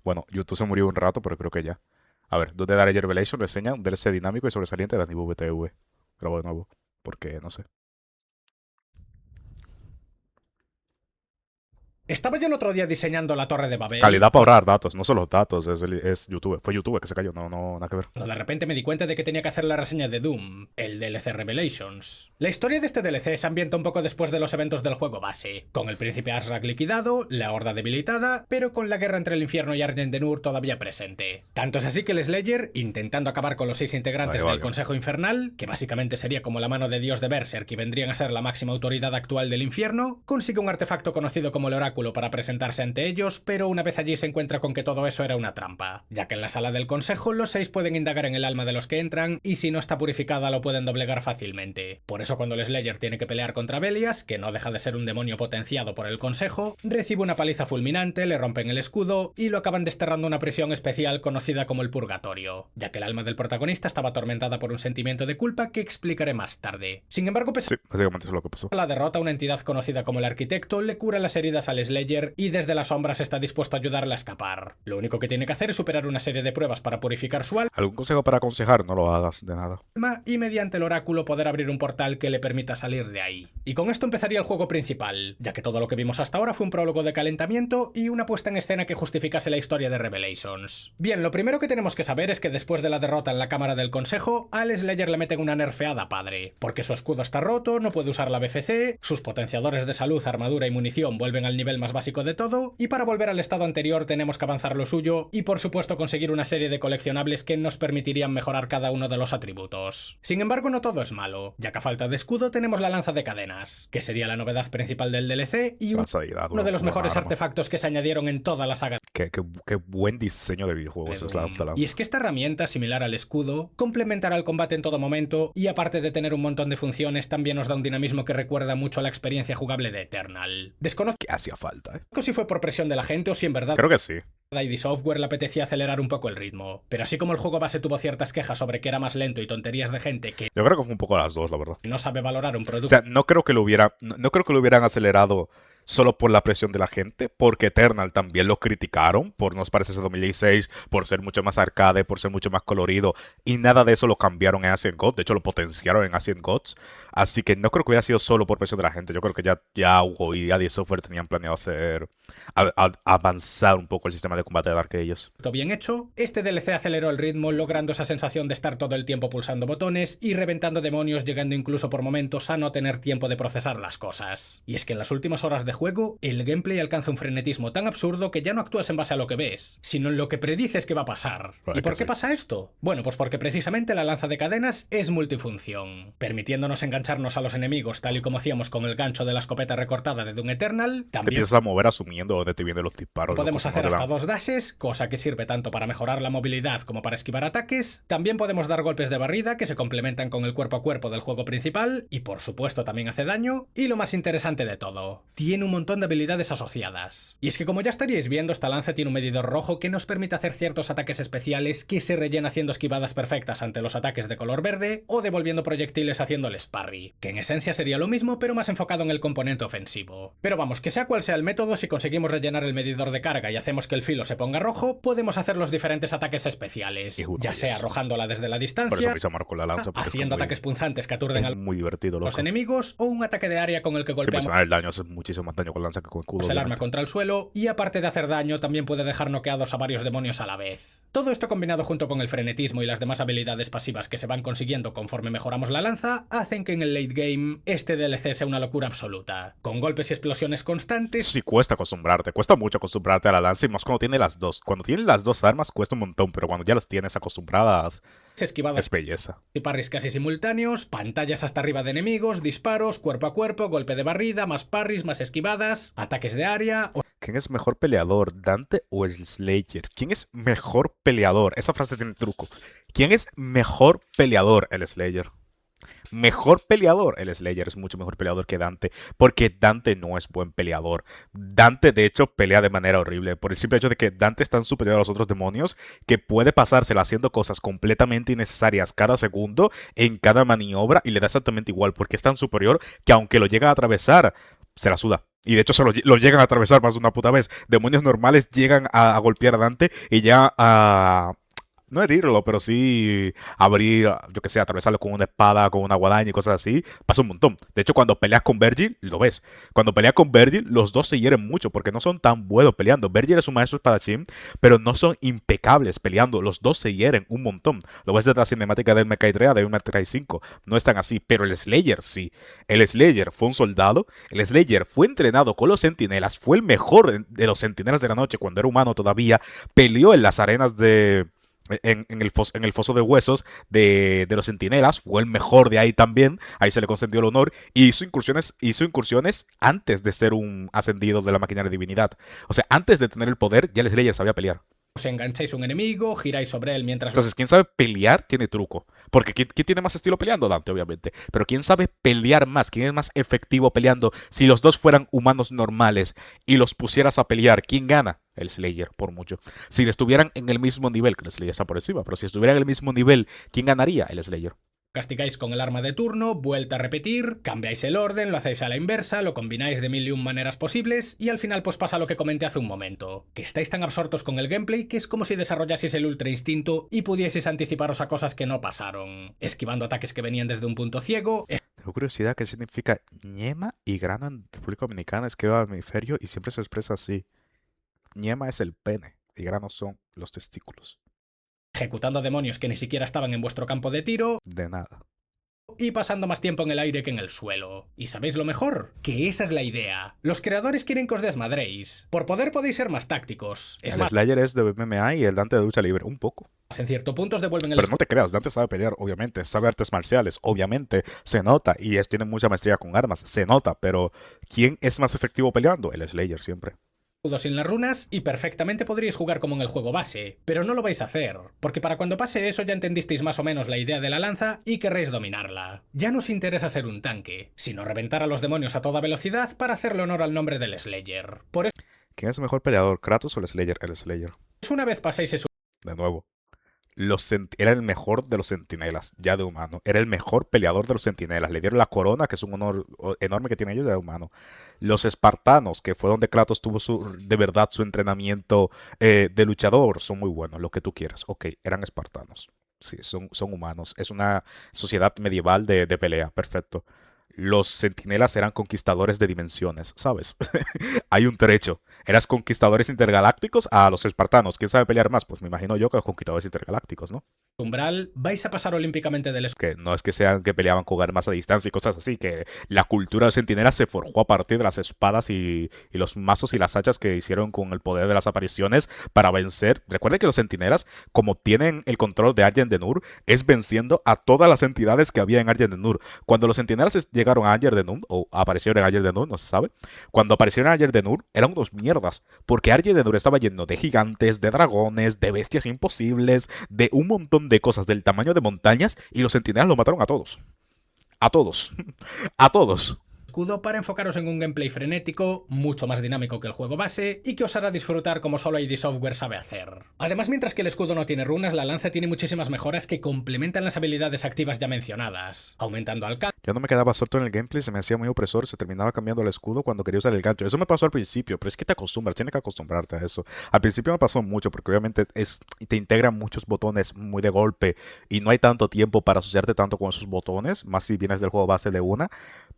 Bueno, YouTube se murió un rato, pero creo que ya. A ver, donde Dark Age Revelation reseña un DLC dinámico y sobresaliente de Anibou BTV. Grabo de nuevo, porque no sé. Estaba yo el otro día diseñando la Torre de Babel Calidad para ahorrar datos, no solo datos, es YouTube. Fue YouTube que se cayó, no, nada que ver. cuando de repente me di cuenta de que tenía que hacer la reseña de Doom, el DLC Revelations. La historia de este DLC se ambienta un poco después de los eventos del juego base, con el príncipe Azrak liquidado, la horda debilitada, pero con la guerra entre el infierno y Ardendenur todavía presente. Tanto es así que el Slayer, intentando acabar con los 6 integrantes del Consejo Infernal, que básicamente sería como la mano de Dios de Berserk y vendrían a ser la máxima autoridad actual del infierno, consigue un artefacto conocido como el Oráculo para presentarse ante ellos, pero una vez allí se encuentra con que todo eso era una trampa, ya que en la sala del Consejo los 6 pueden indagar en el alma de los que entran y si no está purificada lo pueden doblegar fácilmente. Por eso cuando el Slayer tiene que pelear contra Belias, que no deja de ser un demonio potenciado por el Consejo, recibe una paliza fulminante, le rompen el escudo y lo acaban desterrando a una prisión especial conocida como el Purgatorio, ya que el alma del protagonista estaba atormentada por un sentimiento de culpa que explicaré más tarde. Sin embargo, pese Sí, básicamente eso es lo que pasó. a la derrota, una entidad conocida como el Arquitecto le cura las heridas al Slayer y desde las sombras está dispuesto a ayudarle a escapar. Lo único que tiene que hacer es superar una serie de pruebas para purificar su ¿Algún consejo para aconsejar? No lo hagas de nada. alma y mediante el oráculo poder abrir un portal que le permita salir de ahí. Y con esto empezaría el juego principal, ya que todo lo que vimos hasta ahora fue un prólogo de calentamiento y una puesta en escena que justificase la historia de Revelations. Bien, lo primero que tenemos que saber es que después de la derrota en la Cámara del Consejo, al Slayer le meten una nerfeada padre, porque su escudo está roto, no puede usar la BFC, sus potenciadores de salud, armadura y munición vuelven al nivel más básico de todo, y para volver al estado anterior tenemos que avanzar lo suyo y por supuesto conseguir una serie de coleccionables que nos permitirían mejorar cada uno de los atributos. Sin embargo, no todo es malo, ya que a falta de escudo tenemos la lanza de cadenas, que sería la novedad principal del DLC y uno de los mejores artefactos que se añadieron en toda la saga. Qué buen diseño de videojuegos es la lanza. Y es que esta herramienta, similar al escudo, complementará el combate en todo momento y aparte de tener un montón de funciones, también nos da un dinamismo que recuerda mucho a la experiencia jugable de Eternal. Desconozco Que hacía falta, si fue por presión de la gente o si en verdad Creo que sí. a ID Software le apetecía acelerar un poco el ritmo, pero así como el juego base tuvo ciertas quejas sobre que era más lento y tonterías de gente que Yo creo que fue un poco las dos, la verdad. no sabe valorar un O producto. sea, no creo que no creo que lo hubieran acelerado solo por la presión de la gente, porque Eternal también lo criticaron por no parecerse a 2016, por ser mucho más arcade, por ser mucho más colorido, y nada de eso lo cambiaron en Ancient Gods, de hecho lo potenciaron en Ancient Gods, así que no creo que hubiera sido solo por presión de la gente, yo creo que ya Hugo y ID Software tenían planeado avanzar un poco el sistema de combate de Dark Ages. Bien hecho, este DLC aceleró el ritmo logrando esa sensación de estar todo el tiempo pulsando botones y reventando demonios, llegando incluso por momentos a no tener tiempo de procesar las cosas. Y es que en las últimas horas de juego, el gameplay alcanza un frenetismo tan absurdo que ya no actúas en base a lo que ves, sino en lo que predices que va a pasar. ¿Y por qué pasa esto? Bueno, pues porque precisamente la lanza de cadenas es multifunción, permitiéndonos engancharnos a los enemigos tal y como hacíamos con el gancho de la escopeta recortada de Doom Eternal. Te empiezas a mover asumiendo dónde te vienen los disparos. Podemos hacer hasta 2 dashes, cosa que sirve tanto para mejorar la movilidad como para esquivar ataques. También podemos dar golpes de barrida que se complementan con el cuerpo a cuerpo del juego principal y por supuesto también hace daño. Y lo más interesante de todo, tiene un montón de habilidades asociadas. Y es que como ya estaríais viendo, esta lanza tiene un medidor rojo que nos permite hacer ciertos ataques especiales que se rellena haciendo esquivadas perfectas ante los ataques de color verde o devolviendo proyectiles haciendo el parry, que en esencia sería lo mismo pero más enfocado en el componente ofensivo. Pero vamos, que sea cual sea el método, si conseguimos rellenar el medidor de carga y hacemos que el filo se ponga rojo, podemos hacer los diferentes ataques especiales, ya sea arrojándola desde la distancia, por eso me con la lanza, haciendo ataques punzantes que aturden a muy divertido, los enemigos, o un ataque de área con el que golpeamos el daño, hace muchísimo más daño con lanza que con escudo, el arma contra el suelo, y aparte de hacer daño también puede dejar noqueados a varios demonios a la vez. Todo esto combinado junto con el frenetismo y las demás habilidades pasivas que se van consiguiendo conforme mejoramos la lanza, hacen que en el late game este DLC sea una locura absoluta, con golpes y explosiones constantes. Sí, cuesta acostumbrarte, cuesta mucho acostumbrarte a la lanza y más cuando tiene las dos. Cuando tienes las dos armas cuesta un montón, pero cuando ya las tienes acostumbradas, esquivadas es belleza. Y parries casi simultáneos, pantallas hasta arriba de enemigos, disparos, cuerpo a cuerpo, golpe de barrida, más parries, más esquivadas, ataques de área. ¿Quién es mejor peleador, Dante o el Slayer? ¿Quién es mejor peleador? Esa frase tiene truco. ¿Quién es mejor peleador? El Slayer. Mejor peleador, el Slayer es mucho mejor peleador que Dante, porque Dante no es buen peleador. Dante de hecho pelea de manera horrible, por el simple hecho de que Dante es tan superior a los otros demonios que puede pasársela haciendo cosas completamente innecesarias cada segundo en cada maniobra y le da exactamente igual, porque es tan superior que aunque lo llega a atravesar, se la suda. Y de hecho lo llegan a atravesar más de una puta vez. Demonios normales llegan a golpear a Dante y ya a... No herirlo, pero sí abrir, yo que sé, atravesarlo con una espada, con una guadaña y cosas así. Pasa un montón. De hecho, cuando peleas con Virgil, lo ves. Cuando peleas con Virgil, los dos se hieren mucho porque no son tan buenos peleando. Virgil es un maestro espadachín, pero no son impecables peleando. Los dos se hieren un montón. Lo ves desde la cinemática del Mecha 3 de Mecha 5. No es tan así, pero el Slayer sí. El Slayer fue un soldado. El Slayer fue entrenado con los centinelas. Fue el mejor de los centinelas de la noche cuando era humano todavía. Peleó en las arenas de en el foso de huesos de los centinelas, fue el mejor de ahí también, ahí se le concedió el honor, y hizo incursiones antes de ser un ascendido de la maquinaria de divinidad. O sea, antes de tener el poder, ya el Slayer sabía pelear. Os engancháis un enemigo, giráis sobre él mientras... Entonces, quien sabe pelear tiene truco. Porque ¿quién tiene más estilo peleando? Dante, obviamente. Pero ¿quién sabe pelear más? ¿Quién es más efectivo peleando? Si los dos fueran humanos normales y los pusieras a pelear, ¿quién gana? El Slayer, por mucho. Si estuvieran en el mismo nivel, que el Slayer está por encima, pero si estuvieran en el mismo nivel, ¿quién ganaría? El Slayer. Castigáis con el arma de turno, vuelta a repetir, cambiáis el orden, lo hacéis a la inversa, lo combináis de mil y un maneras posibles y al final pues pasa lo que comenté hace un momento, que estáis tan absortos con el gameplay que es como si desarrollaseis el ultra instinto y pudieseis anticiparos a cosas que no pasaron, esquivando ataques que venían desde un punto ciego. Tengo curiosidad qué significa ñema y grano en República Dominicana, es que va al hemisferio y siempre se expresa así. Ñema es el pene y granos son los testículos. Ejecutando demonios que ni siquiera estaban en vuestro campo de tiro. De nada. Y pasando más tiempo en el aire que en el suelo. ¿Y sabéis lo mejor? Que esa es la idea. Los creadores quieren que os desmadréis. Por poder podéis ser más tácticos. Es el más, Slayer es de MMA y el Dante de lucha libre, un poco. en cierto punto os devuelven el... Pero no te creas, Dante sabe pelear, obviamente, sabe artes marciales, obviamente, se nota, y tiene mucha maestría con armas, se nota, pero ¿quién es más efectivo peleando? El Slayer siempre. Sin las runas y perfectamente podríais jugar como en el juego base, pero no lo vais a hacer, porque para cuando pase eso ya entendisteis más o menos la idea de la lanza y querréis dominarla. Ya no os interesa ser un tanque, sino reventar a los demonios a toda velocidad para hacerle honor al nombre del Slayer. Por eso, ¿Quién es el mejor peleador, Kratos o el Slayer? El Slayer. una vez paséis eso... De nuevo. Era el mejor de los centinelas, ya de humano. Era el mejor peleador de los centinelas. Le dieron la corona, que es un honor enorme que tiene ellos de humano. Los espartanos, que fue donde Kratos tuvo de verdad su entrenamiento de luchador, son muy buenos, lo que tú quieras. Ok, eran espartanos. Sí, son humanos. Es una sociedad medieval de pelea, perfecto. Los centinelas eran conquistadores de dimensiones, ¿sabes? Hay un trecho. Eras conquistadores intergalácticos a los espartanos. ¿Quién sabe pelear más? Pues me imagino yo que los conquistadores intergalácticos, ¿no? umbral, vais a pasar olímpicamente del Que no es que sean que peleaban con armas a distancia y cosas así, que la cultura de centinelas se forjó a partir de las espadas y los mazos y las hachas que hicieron con el poder de las apariciones para vencer. Recuerden que los centinelas, como tienen el control de Argen Denur, es venciendo a todas las entidades que había en Argen Denur. Cuando los centinelas llegaron a Argen Denur, o aparecieron en Argen Denur, no se sabe, cuando aparecieron en Argen Denur eran unos mierdas, porque Argen Denur estaba lleno de gigantes, de dragones, de bestias imposibles, de un montón de cosas del tamaño de montañas, y los centinelas lo mataron a todos. A todos. A todos. escudo para enfocaros en un gameplay frenético, mucho más dinámico que el juego base y que os hará disfrutar como solo ID Software sabe hacer. Además, mientras que el escudo no tiene runas, la lanza tiene muchísimas mejoras que complementan las habilidades activas ya mencionadas, aumentando alcance. Yo no me quedaba suelto en el gameplay, se me hacía muy opresor, se terminaba cambiando el escudo cuando quería usar el gancho. Eso me pasó al principio, pero es que te acostumbras, tienes que acostumbrarte a eso. Al principio me pasó mucho porque obviamente te integran muchos botones muy de golpe y no hay tanto tiempo para asociarte tanto con esos botones, más si vienes del juego base de una.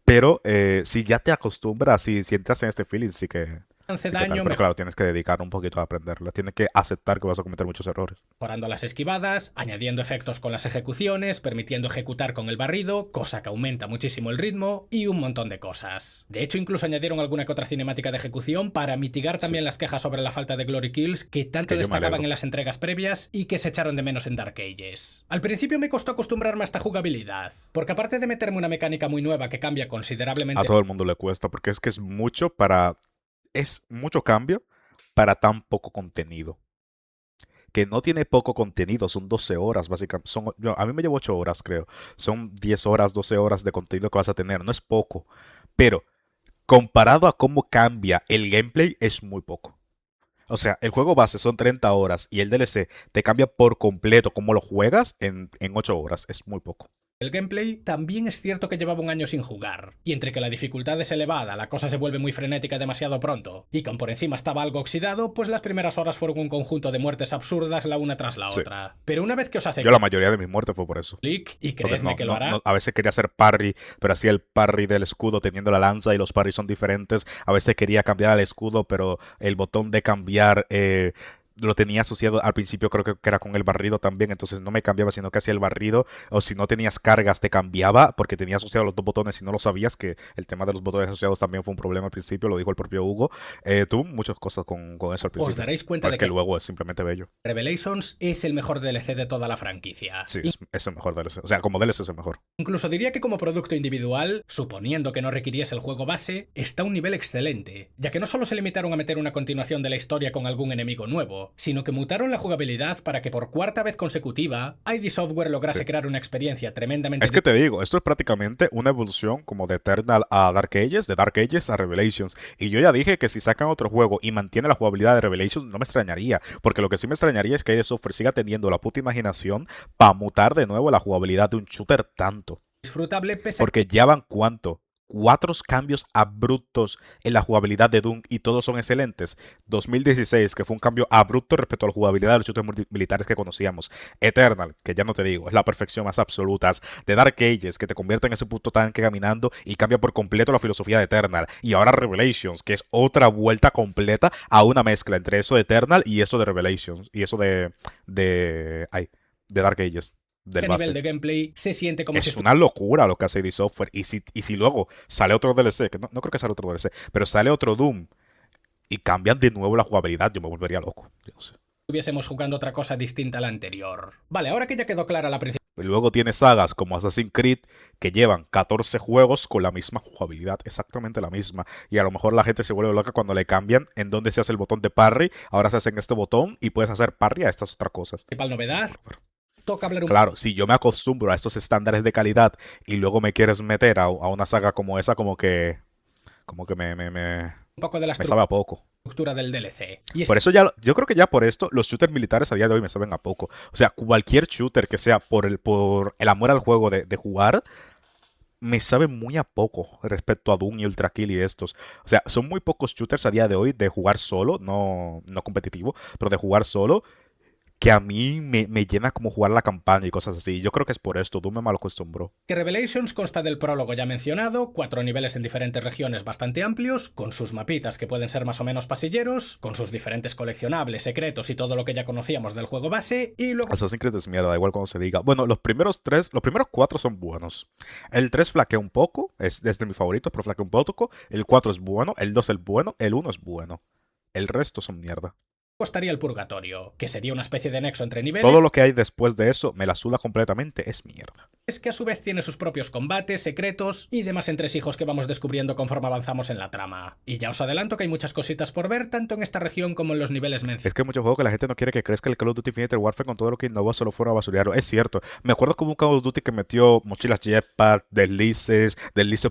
Pero si ya te acostumbras, si entras en este feeling, sí que... daño, pero claro, tienes que dedicar un poquito a aprenderlo. Tienes que aceptar que vas a cometer muchos errores. mejorando las esquivadas, añadiendo efectos con las ejecuciones, permitiendo ejecutar con el barrido, cosa que aumenta muchísimo el ritmo, y un montón de cosas. De hecho, incluso añadieron alguna que otra cinemática de ejecución para mitigar también las quejas sobre la falta de Glory Kills que tanto destacaban en las entregas previas y que se echaron de menos en Dark Ages. Al principio me costó acostumbrarme a esta jugabilidad, porque aparte de meterme una mecánica muy nueva que cambia considerablemente... A todo el mundo le cuesta, porque es que es mucho para... Es mucho cambio para tan poco contenido. Que no tiene poco contenido, son 12 horas básicamente. A mí me llevo 8 horas, creo. Son 10 horas, 12 horas de contenido que vas a tener. No es poco. Pero comparado a cómo cambia el gameplay, es muy poco. O sea, el juego base son 30 horas y el DLC te cambia por completo cómo lo juegas en 8 horas. Es muy poco. El gameplay también es cierto que llevaba un año sin jugar, y entre que la dificultad es elevada, la cosa se vuelve muy frenética demasiado pronto, y con por encima estaba algo oxidado, pues las primeras horas fueron un conjunto de muertes absurdas la una tras la Sí. otra. Pero una vez que os hace Yo la mayoría de mis muertes fue por eso. clic, y Porque creedme que lo hará, a veces quería hacer parry, pero hacía el parry del escudo teniendo la lanza y los parries son diferentes. A veces quería cambiar el escudo, pero el botón de cambiar lo tenía asociado al principio, creo que era con el barrido también. Entonces no me cambiaba, sino que hacía el barrido. O si no tenías cargas, te cambiaba porque tenía asociado los dos botones y no lo sabías. Que el tema de los botones asociados también fue un problema al principio, lo dijo el propio Hugo. Tuvo muchas cosas con eso al os principio. daréis cuenta Pero de es que que luego es simplemente bello. Revelations es el mejor DLC de toda la franquicia. Sí, es el mejor DLC. O sea, como DLC es el mejor. Incluso diría que como producto individual, suponiendo que no requiriese el juego base, está a un nivel excelente, ya que no solo se limitaron a meter una continuación de la historia con algún enemigo nuevo, sino que mutaron la jugabilidad para que por cuarta vez consecutiva, ID Software lograse Sí. crear una experiencia tremendamente Es que te digo, esto es prácticamente una evolución como de Eternal a Dark Ages, de Dark Ages a Revelations. Y yo ya dije que si sacan otro juego y mantiene la jugabilidad de Revelations, no me extrañaría. Porque lo que sí me extrañaría es que ID Software siga teniendo la puta imaginación para mutar de nuevo la jugabilidad de un shooter tanto. disfrutable pese a Porque ya van cuánto. Cuatro cambios abruptos en la jugabilidad de Doom y todos son excelentes. 2016, que fue un cambio abrupto respecto a la jugabilidad de los shooters militares que conocíamos. Eternal, que ya no te digo, es la perfección más absoluta. The Dark Ages, que te convierte en ese puto tanque caminando y cambia por completo la filosofía de Eternal. Y ahora Revelations, que es otra vuelta completa a una mezcla entre eso de Eternal y eso de Revelations. Y eso de Dark Ages. Del nivel base. de gameplay se siente como si Es una locura lo que hace ID Software. Y si luego sale otro DLC, que no creo que sale otro DLC, pero sale otro Doom y cambian de nuevo la jugabilidad, yo me volvería loco. Yo no sé. estuviésemos jugando otra cosa distinta a la anterior. Vale, ahora que ya quedó clara la principal Y luego tiene sagas como Assassin's Creed que llevan 14 juegos con la misma jugabilidad, exactamente la misma. Y a lo mejor la gente se vuelve loca cuando le cambian en donde se hace el botón de parry. Ahora se hace en este botón y puedes hacer parry a estas otras cosas. novedad, toca hablar un Claro, si yo me acostumbro a estos estándares de calidad y luego me quieres meter a una saga como esa, como que poco de la me sabe a poco. estructura del DLC. Y es Por eso ya, yo creo que ya por esto, los shooters militares a día de hoy me saben a poco. O sea, cualquier shooter que sea por el amor al juego de jugar, me sabe muy a poco respecto a Doom y Ultra Kill y estos. O sea, son muy pocos shooters a día de hoy de jugar solo, no competitivo, pero de jugar solo, que a mí me llena como jugar la campaña y cosas así. Yo creo que es por esto, Doom me mal acostumbró. que Revelations consta del prólogo ya mencionado, 4 niveles en diferentes regiones bastante amplios, con sus mapitas que pueden ser más o menos pasilleros, con sus diferentes coleccionables, secretos y todo lo que ya conocíamos del juego base, y luego Assassin's Creed es mierda, da igual cuando se diga. Bueno, los primeros cuatro son buenos. El 3 flaquea un poco, es de mis favoritos, pero flaquea un poco. El 4 es bueno, el 2 es bueno, el 1 es bueno. El resto son mierda. estaría el Purgatorio, que sería una especie de nexo entre niveles, Todo lo que hay después de eso me la suda completamente, es mierda. es que a su vez tiene sus propios combates, secretos y demás entresijos que vamos descubriendo conforme avanzamos en la trama. Y ya os adelanto que hay muchas cositas por ver, tanto en esta región como en los niveles mencionados. Es que hay muchos juegos que la gente no quiere que crezca el Call of Duty Infinite Warfare con todo lo que innova solo fuera basurear. Es cierto. Me acuerdo como un Call of Duty que metió mochilas jetpack, deslices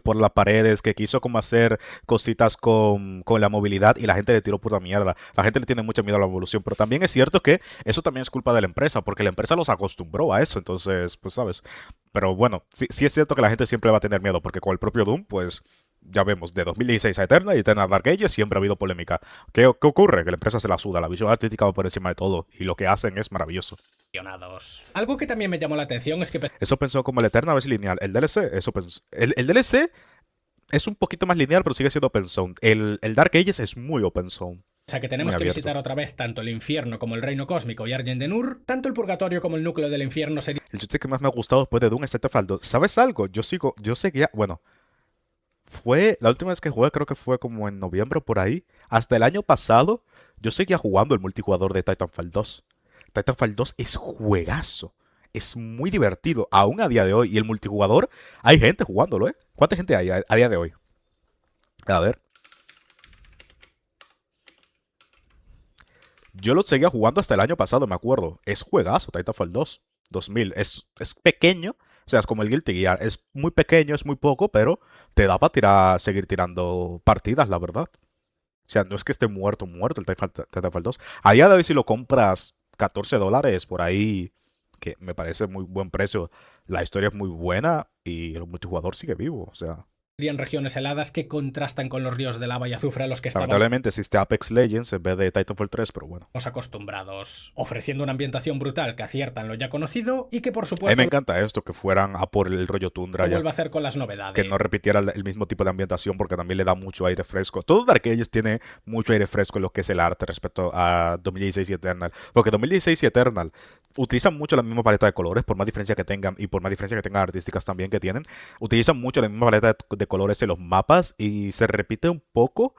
por las paredes, que quiso como hacer cositas con la movilidad y la gente le tiró puta mierda. La gente le tiene mucho miedo a la evolución, pero también es cierto que eso también es culpa de la empresa, porque la empresa los acostumbró a eso, entonces, pues sabes. Pero bueno, sí es cierto que la gente siempre va a tener miedo, porque con el propio Doom, pues ya vemos, de 2016 a Eternal y Eternal Dark Ages siempre ha habido polémica. ¿Qué ocurre? Que la empresa se la suda, la visión artística va por encima de todo, y lo que hacen es maravilloso. Algo que también me llamó la atención es que Eso pensó como el Eternal es lineal. El DLC, eso pensó. El DLC es un poquito más lineal, pero sigue siendo open zone. El Dark Ages es muy open zone. o sea que tenemos Muy que abierto. visitar otra vez tanto el infierno como el reino cósmico y Argent Denur, tanto el purgatorio como el núcleo del infierno sería El chiste que más me ha gustado después de Doom es Titanfall 2. ¿Sabes algo? Yo seguía, bueno, fue la última vez que jugué, creo que fue como en noviembre o por ahí. Hasta el año pasado, yo seguía jugando el multijugador de Titanfall 2. Titanfall 2 es juegazo. Es muy divertido, aún a día de hoy. Y el multijugador, hay gente jugándolo, ¿eh? ¿Cuánta gente hay a día de hoy? A ver. Yo lo seguía jugando hasta el año pasado, me acuerdo. Es juegazo, Titanfall 2. 2000. Es pequeño, o sea, es como el Guilty Gear. Es muy pequeño, es muy poco, pero te da para seguir tirando partidas, la verdad. O sea, no es que esté muerto el Titanfall 2. A día de hoy, si lo compras $14 por ahí, que me parece muy buen precio La historia es muy buena y el multijugador sigue vivo. O sea, en regiones heladas que contrastan con los ríos de lava y azufre a los que estábamos lamentablemente existe Apex Legends en vez de Titanfall 3, pero bueno. acostumbrados, ofreciendo una ambientación brutal que acierta en lo ya conocido y que por A mí supuesto me encanta esto, que fueran a por el rollo tundra lo ya. vuelve a hacer con las Que novedades. no repitiera el mismo tipo de ambientación porque también le da mucho aire fresco. Todo Dark Ages tiene mucho aire fresco en lo que es el arte respecto a 2016 y Eternal. Porque 2016 y Eternal utilizan mucho la misma paleta de colores, por más diferencia que tengan y por más diferencia que tengan artísticas también que tienen. Utilizan mucho la misma paleta de colores en los mapas y se repite un poco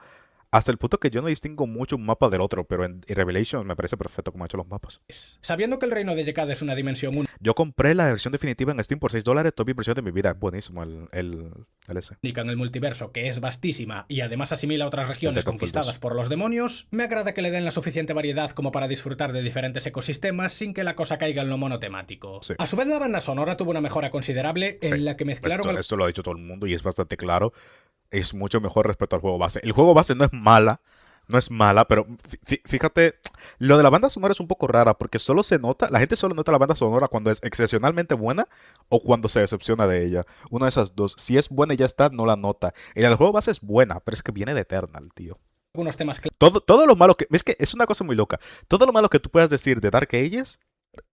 hasta el punto que yo no distingo mucho un mapa del otro, pero en Revelations me parece perfecto como ha hecho los mapas. Sabiendo que el reino de Yekad es una dimensión Yo compré la versión definitiva en Steam por $6, top impresión de mi vida. Es buenísimo el S. única en el multiverso, que es vastísima y además asimila otras regiones Titanfall conquistadas 2. por los demonios, me agrada que le den la suficiente variedad como para disfrutar de diferentes ecosistemas sin que la cosa caiga en lo monotemático. Sí. A su vez, la banda sonora tuvo una mejora considerable en Sí. la que mezclaron Esto lo ha dicho todo el mundo y es bastante claro. Es mucho mejor respecto al juego base. El juego base no es mala, pero fíjate, lo de la banda sonora es un poco rara porque solo se nota, la gente solo nota la banda sonora cuando es excepcionalmente buena o cuando se decepciona de ella. Una de esas dos. Si es buena y ya está, no la nota. Y la del juego base es buena, pero es que viene de Eternal, tío. algunos temas Todo lo malo que... Es que es una cosa muy loca. Todo lo malo que tú puedas decir de Dark Ages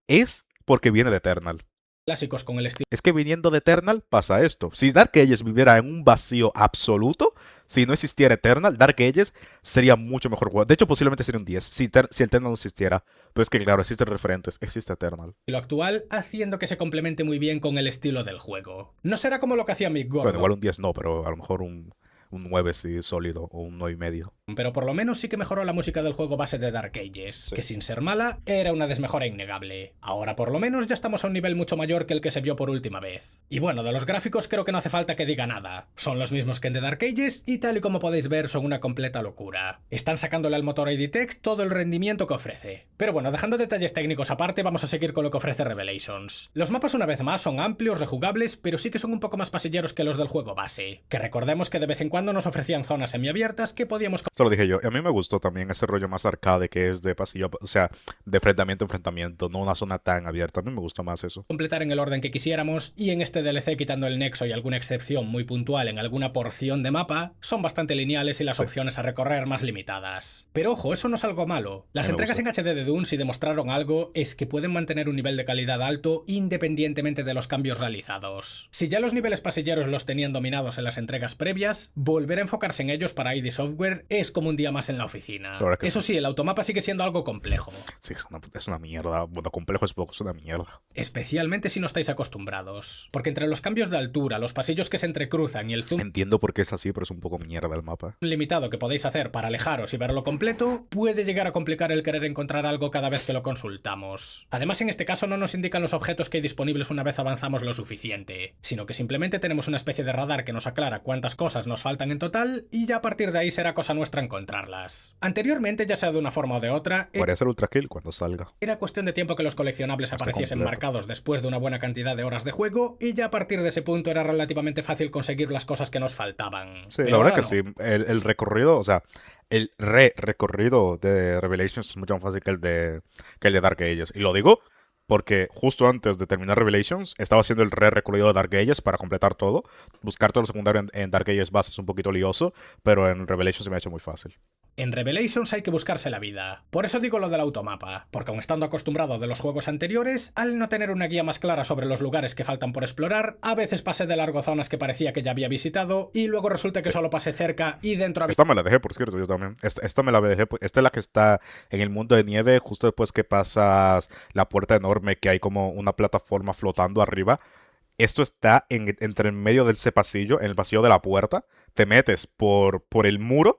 es porque viene de Eternal. clásicos con el estilo Es que viniendo de Eternal pasa esto. Si Dark Ages viviera en un vacío absoluto, si no existiera Eternal, Dark Ages sería mucho mejor juego. De hecho, posiblemente sería un 10 si Eternal no existiera. Pero es que, claro, existen referentes, existe Eternal. actual, haciendo que se complemente muy bien con el estilo del juego. No será como lo que hacía Mick Bueno, Gordon, igual un 10 no, pero a lo mejor un 9 sí sólido o un 9,5. pero por lo menos sí que mejoró la música del juego base de Dark Ages, que sin ser mala, era una desmejora innegable. Ahora por lo menos ya estamos a un nivel mucho mayor que el que se vio por última vez. Y bueno, de los gráficos creo que no hace falta que diga nada. Son los mismos que en The Dark Ages y tal y como podéis ver son una completa locura. Están sacándole al motor ID Tech todo el rendimiento que ofrece. Pero bueno, dejando detalles técnicos aparte, vamos a seguir con lo que ofrece Revelations. Los mapas una vez más son amplios, rejugables, pero sí que son un poco más pasilleros que los del juego base. Que recordemos que de vez en cuando nos ofrecían zonas semiabiertas que podíamos Esto lo dije yo. Y a mí me gustó también ese rollo más arcade que es de pasillo, o sea, de enfrentamiento a enfrentamiento, no una zona tan abierta. A mí me gusta más eso. completar en el orden que quisiéramos, y en este DLC, quitando el nexo y alguna excepción muy puntual en alguna porción de mapa, son bastante lineales y las Sí. opciones a recorrer más limitadas. Pero ojo, eso no es algo malo. Las A mí me entregas en gusta. HD de Dune, si demostraron algo, es que pueden mantener un nivel de calidad alto independientemente de los cambios realizados. Si ya los niveles pasilleros los tenían dominados en las entregas previas, volver a enfocarse en ellos para ID Software es como un día más en la oficina. La verdad que Eso sí, el automapa sigue siendo algo complejo, Sí, es una mierda. Bueno, complejo es poco, es una mierda. especialmente si no estáis acostumbrados. Porque entre los cambios de altura, los pasillos que se entrecruzan y el zoom Entiendo por qué es así, pero es un poco mierda el mapa. limitado que podéis hacer para alejaros y verlo completo, puede llegar a complicar el querer encontrar algo cada vez que lo consultamos. Además, en este caso no nos indican los objetos que hay disponibles una vez avanzamos lo suficiente, sino que simplemente tenemos una especie de radar que nos aclara cuántas cosas nos faltan en total y ya a partir de ahí será cosa nuestra encontrarlas. Anteriormente, ya sea de una forma o de otra, Podría ser Ultra Kill cuando salga. era cuestión de tiempo que los coleccionables Está apareciesen completo. marcados después de una buena cantidad de horas de juego, y ya a partir de ese punto era relativamente fácil conseguir las cosas que nos faltaban. Sí, Pero la verdad ahora que no. sí. El recorrido, o sea, el recorrido de Revelations es mucho más fácil que el de Dark Ages. Y lo digo porque justo antes de terminar Revelations estaba haciendo el recorrido de Dark Ages para completar todo. Buscar todo lo secundario en Dark Ages base es un poquito lioso, pero en Revelations se me ha hecho muy fácil. En Revelations hay que buscarse la vida. Por eso digo lo del automapa, porque aun estando acostumbrado de los juegos anteriores, al no tener una guía más clara sobre los lugares que faltan por explorar, a veces pasé de largo zonas que parecía que ya había visitado y luego resulta que solo pasé cerca y dentro había Esta me la dejé, por cierto, yo también. Esta me la dejé. Esta es la que está en el mundo de nieve, justo después que pasas la puerta enorme que hay como una plataforma flotando arriba. Esto está entre el medio de ese pasillo, en el pasillo de la puerta. Te metes por el muro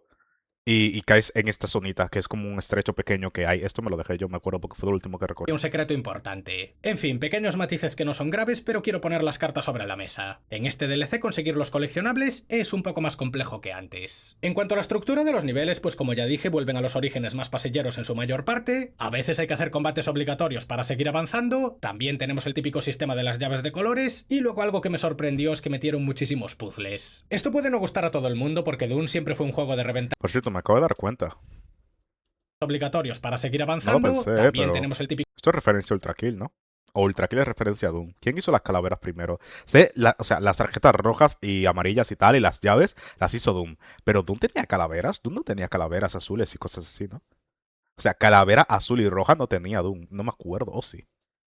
y caes en esta zonita, que es como un estrecho pequeño que hay. Esto me lo dejé yo, me acuerdo, porque fue lo último que recorrí. un secreto importante. En fin, pequeños matices que no son graves, pero quiero poner las cartas sobre la mesa. En este DLC conseguir los coleccionables es un poco más complejo que antes. En cuanto a la estructura de los niveles, pues como ya dije, vuelven a los orígenes más pasilleros en su mayor parte. A veces hay que hacer combates obligatorios para seguir avanzando. También tenemos el típico sistema de las llaves de colores. Y luego algo que me sorprendió es que metieron muchísimos puzzles. Esto puede no gustar a todo el mundo porque Dune siempre fue un juego de reventar Por cierto, me acabo de dar cuenta. obligatorios para seguir No lo avanzando. pensé, También pero tenemos el típico esto es referencia a Ultra Kill, ¿no? O Ultra Kill es referencia a Doom. ¿Quién hizo las calaveras primero? Sé, o sea, las tarjetas rojas y amarillas y tal, y las llaves, las hizo Doom. Pero Doom tenía calaveras. Doom no tenía calaveras azules y cosas así, ¿no? O sea, calavera azul y roja no tenía Doom. No me acuerdo, o sí.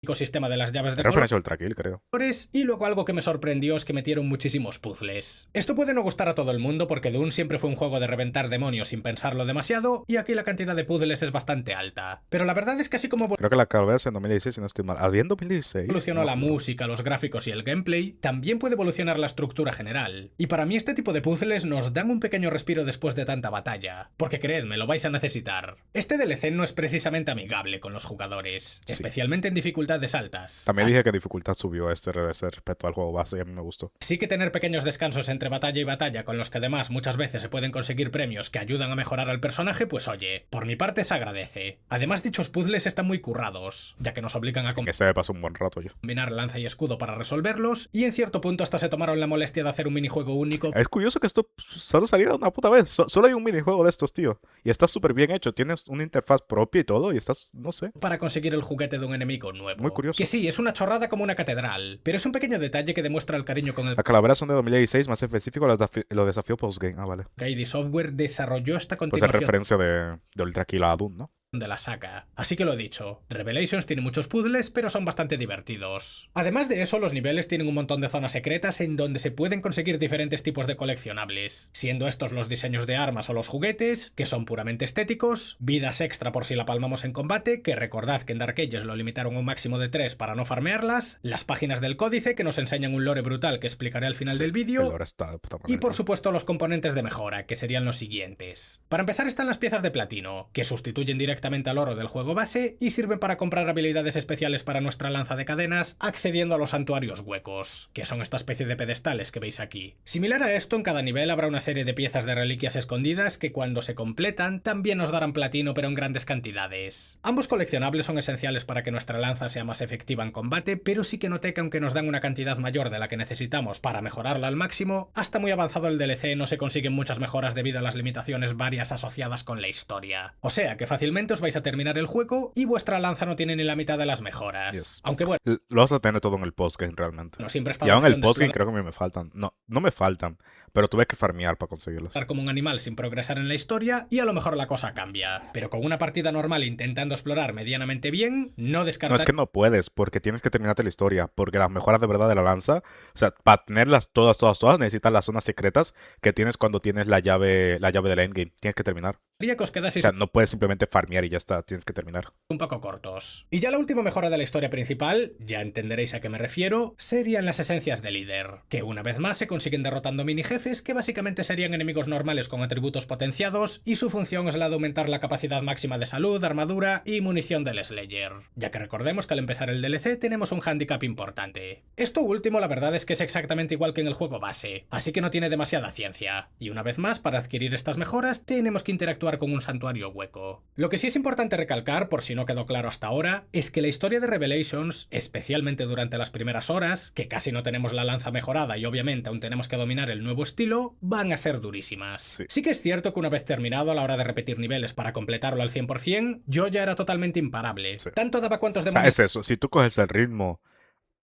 Ecosistema de las llaves de Es referencia a Ultra Kill, creo. colores, y luego algo que me sorprendió es que metieron muchísimos puzzles. Esto puede no gustar a todo el mundo porque Doom siempre fue un juego de reventar demonios sin pensarlo demasiado, y aquí la cantidad de puzzles es bastante alta. Pero la verdad es que así como Creo que la calavera es en 2016, si no estoy mal. ¿Había en 2016? evolucionó No, la no. música, los gráficos y el gameplay, también puede evolucionar la estructura general. Y para mí este tipo de puzzles nos dan un pequeño respiro después de tanta batalla, porque creedme, lo vais a necesitar. Este DLC no es precisamente amigable con los jugadores, Sí. especialmente en dificultades altas. También dije que dificultad subió respecto al juego base y a mí me gustó. Sí que tener pequeños descansos entre batalla y batalla, con los que además muchas veces se pueden conseguir premios que ayudan a mejorar al personaje, pues oye, por mi parte se agradece. Además, dichos puzzles están muy currados, ya que nos obligan a Que este me pasó un buen rato yo. combinar lanza y escudo para resolverlos, y en cierto punto hasta se tomaron la molestia de hacer un minijuego único Es curioso que esto solo saliera una puta vez. Solo hay un minijuego de estos, tío. Y está súper bien hecho. Tienes una interfaz propia y todo. Y estás, no sé. para conseguir el juguete de un enemigo nuevo. Muy curioso. Que sí, es una chorrada como una catedral, pero es un pequeño detalle que demuestra el cariño con el Las calaveras son de 2016, más específico los desafíos postgame. Ah, vale. que ID Software desarrolló esta Pues es continuación referencia de Ultra Kill a Doom, ¿no? de la saga. Así que lo dicho, Revelations tiene muchos puzzles, pero son bastante divertidos. Además de eso, los niveles tienen un montón de zonas secretas en donde se pueden conseguir diferentes tipos de coleccionables, siendo estos los diseños de armas o los juguetes, que son puramente estéticos, vidas extra por si la palmamos en combate, que recordad que en Dark Ages lo limitaron a un máximo de 3 para no farmearlas, las páginas del códice que nos enseñan un lore brutal que explicaré al final del El vídeo, lore está de puta y madre, por tío. supuesto los componentes de mejora, que serían los siguientes. Para empezar están las piezas de platino, que sustituyen directamente al oro del juego base y sirven para comprar habilidades especiales para nuestra lanza de cadenas, accediendo a los santuarios huecos, que son esta especie de pedestales que veis aquí. Similar a esto, en cada nivel habrá una serie de piezas de reliquias escondidas que cuando se completan también nos darán platino, pero en grandes cantidades. Ambos coleccionables son esenciales para que nuestra lanza sea más efectiva en combate, pero sí que noté que aunque nos dan una cantidad mayor de la que necesitamos para mejorarla al máximo, hasta muy avanzado el DLC no se consiguen muchas mejoras debido a las limitaciones varias asociadas con la historia. O sea que fácilmente os vais a terminar el juego y vuestra lanza no tiene ni la mitad de las mejoras. Yes. Aunque bueno, Lo vas a tener todo en el postgame realmente. no siempre está Y la aún en el opción de postgame explorar creo que a mí me faltan. No, no me faltan. Pero tuve que farmear para conseguirlos. como un animal sin progresar en la historia y a lo mejor la cosa cambia. Pero con una partida normal intentando explorar medianamente bien, no No, descartar es que no puedes, porque tienes que terminarte la historia. Porque las mejoras de verdad de la lanza, o sea, para tenerlas todas, necesitas las zonas secretas que tienes cuando tienes la llave del endgame. Tienes que terminar. que os O quedaseis sea, no puedes simplemente farmear y ya está, tienes que terminar. un poco cortos. Y ya la última mejora de la historia principal, ya entenderéis a qué me refiero, serían las esencias de líder, que una vez más se consiguen derrotando mini jefes que básicamente serían enemigos normales con atributos potenciados, y su función es la de aumentar la capacidad máxima de salud, armadura y munición del Slayer, ya que recordemos que al empezar el DLC tenemos un hándicap importante. Esto último la verdad es que es exactamente igual que en el juego base, así que no tiene demasiada ciencia, y una vez más para adquirir estas mejoras tenemos que interactuar con un santuario hueco. Lo que sí es importante recalcar, por si no quedó claro hasta ahora, es que la historia de Revelations, especialmente durante las primeras horas, que casi no tenemos la lanza mejorada y obviamente aún tenemos que dominar el nuevo estilo, van a ser durísimas. Sí que es cierto que una vez terminado a la hora de repetir niveles para completarlo al 100%, yo ya era totalmente imparable. Sí. Tanto daba cuantos O sea, demonios es eso. Si tú coges el ritmo,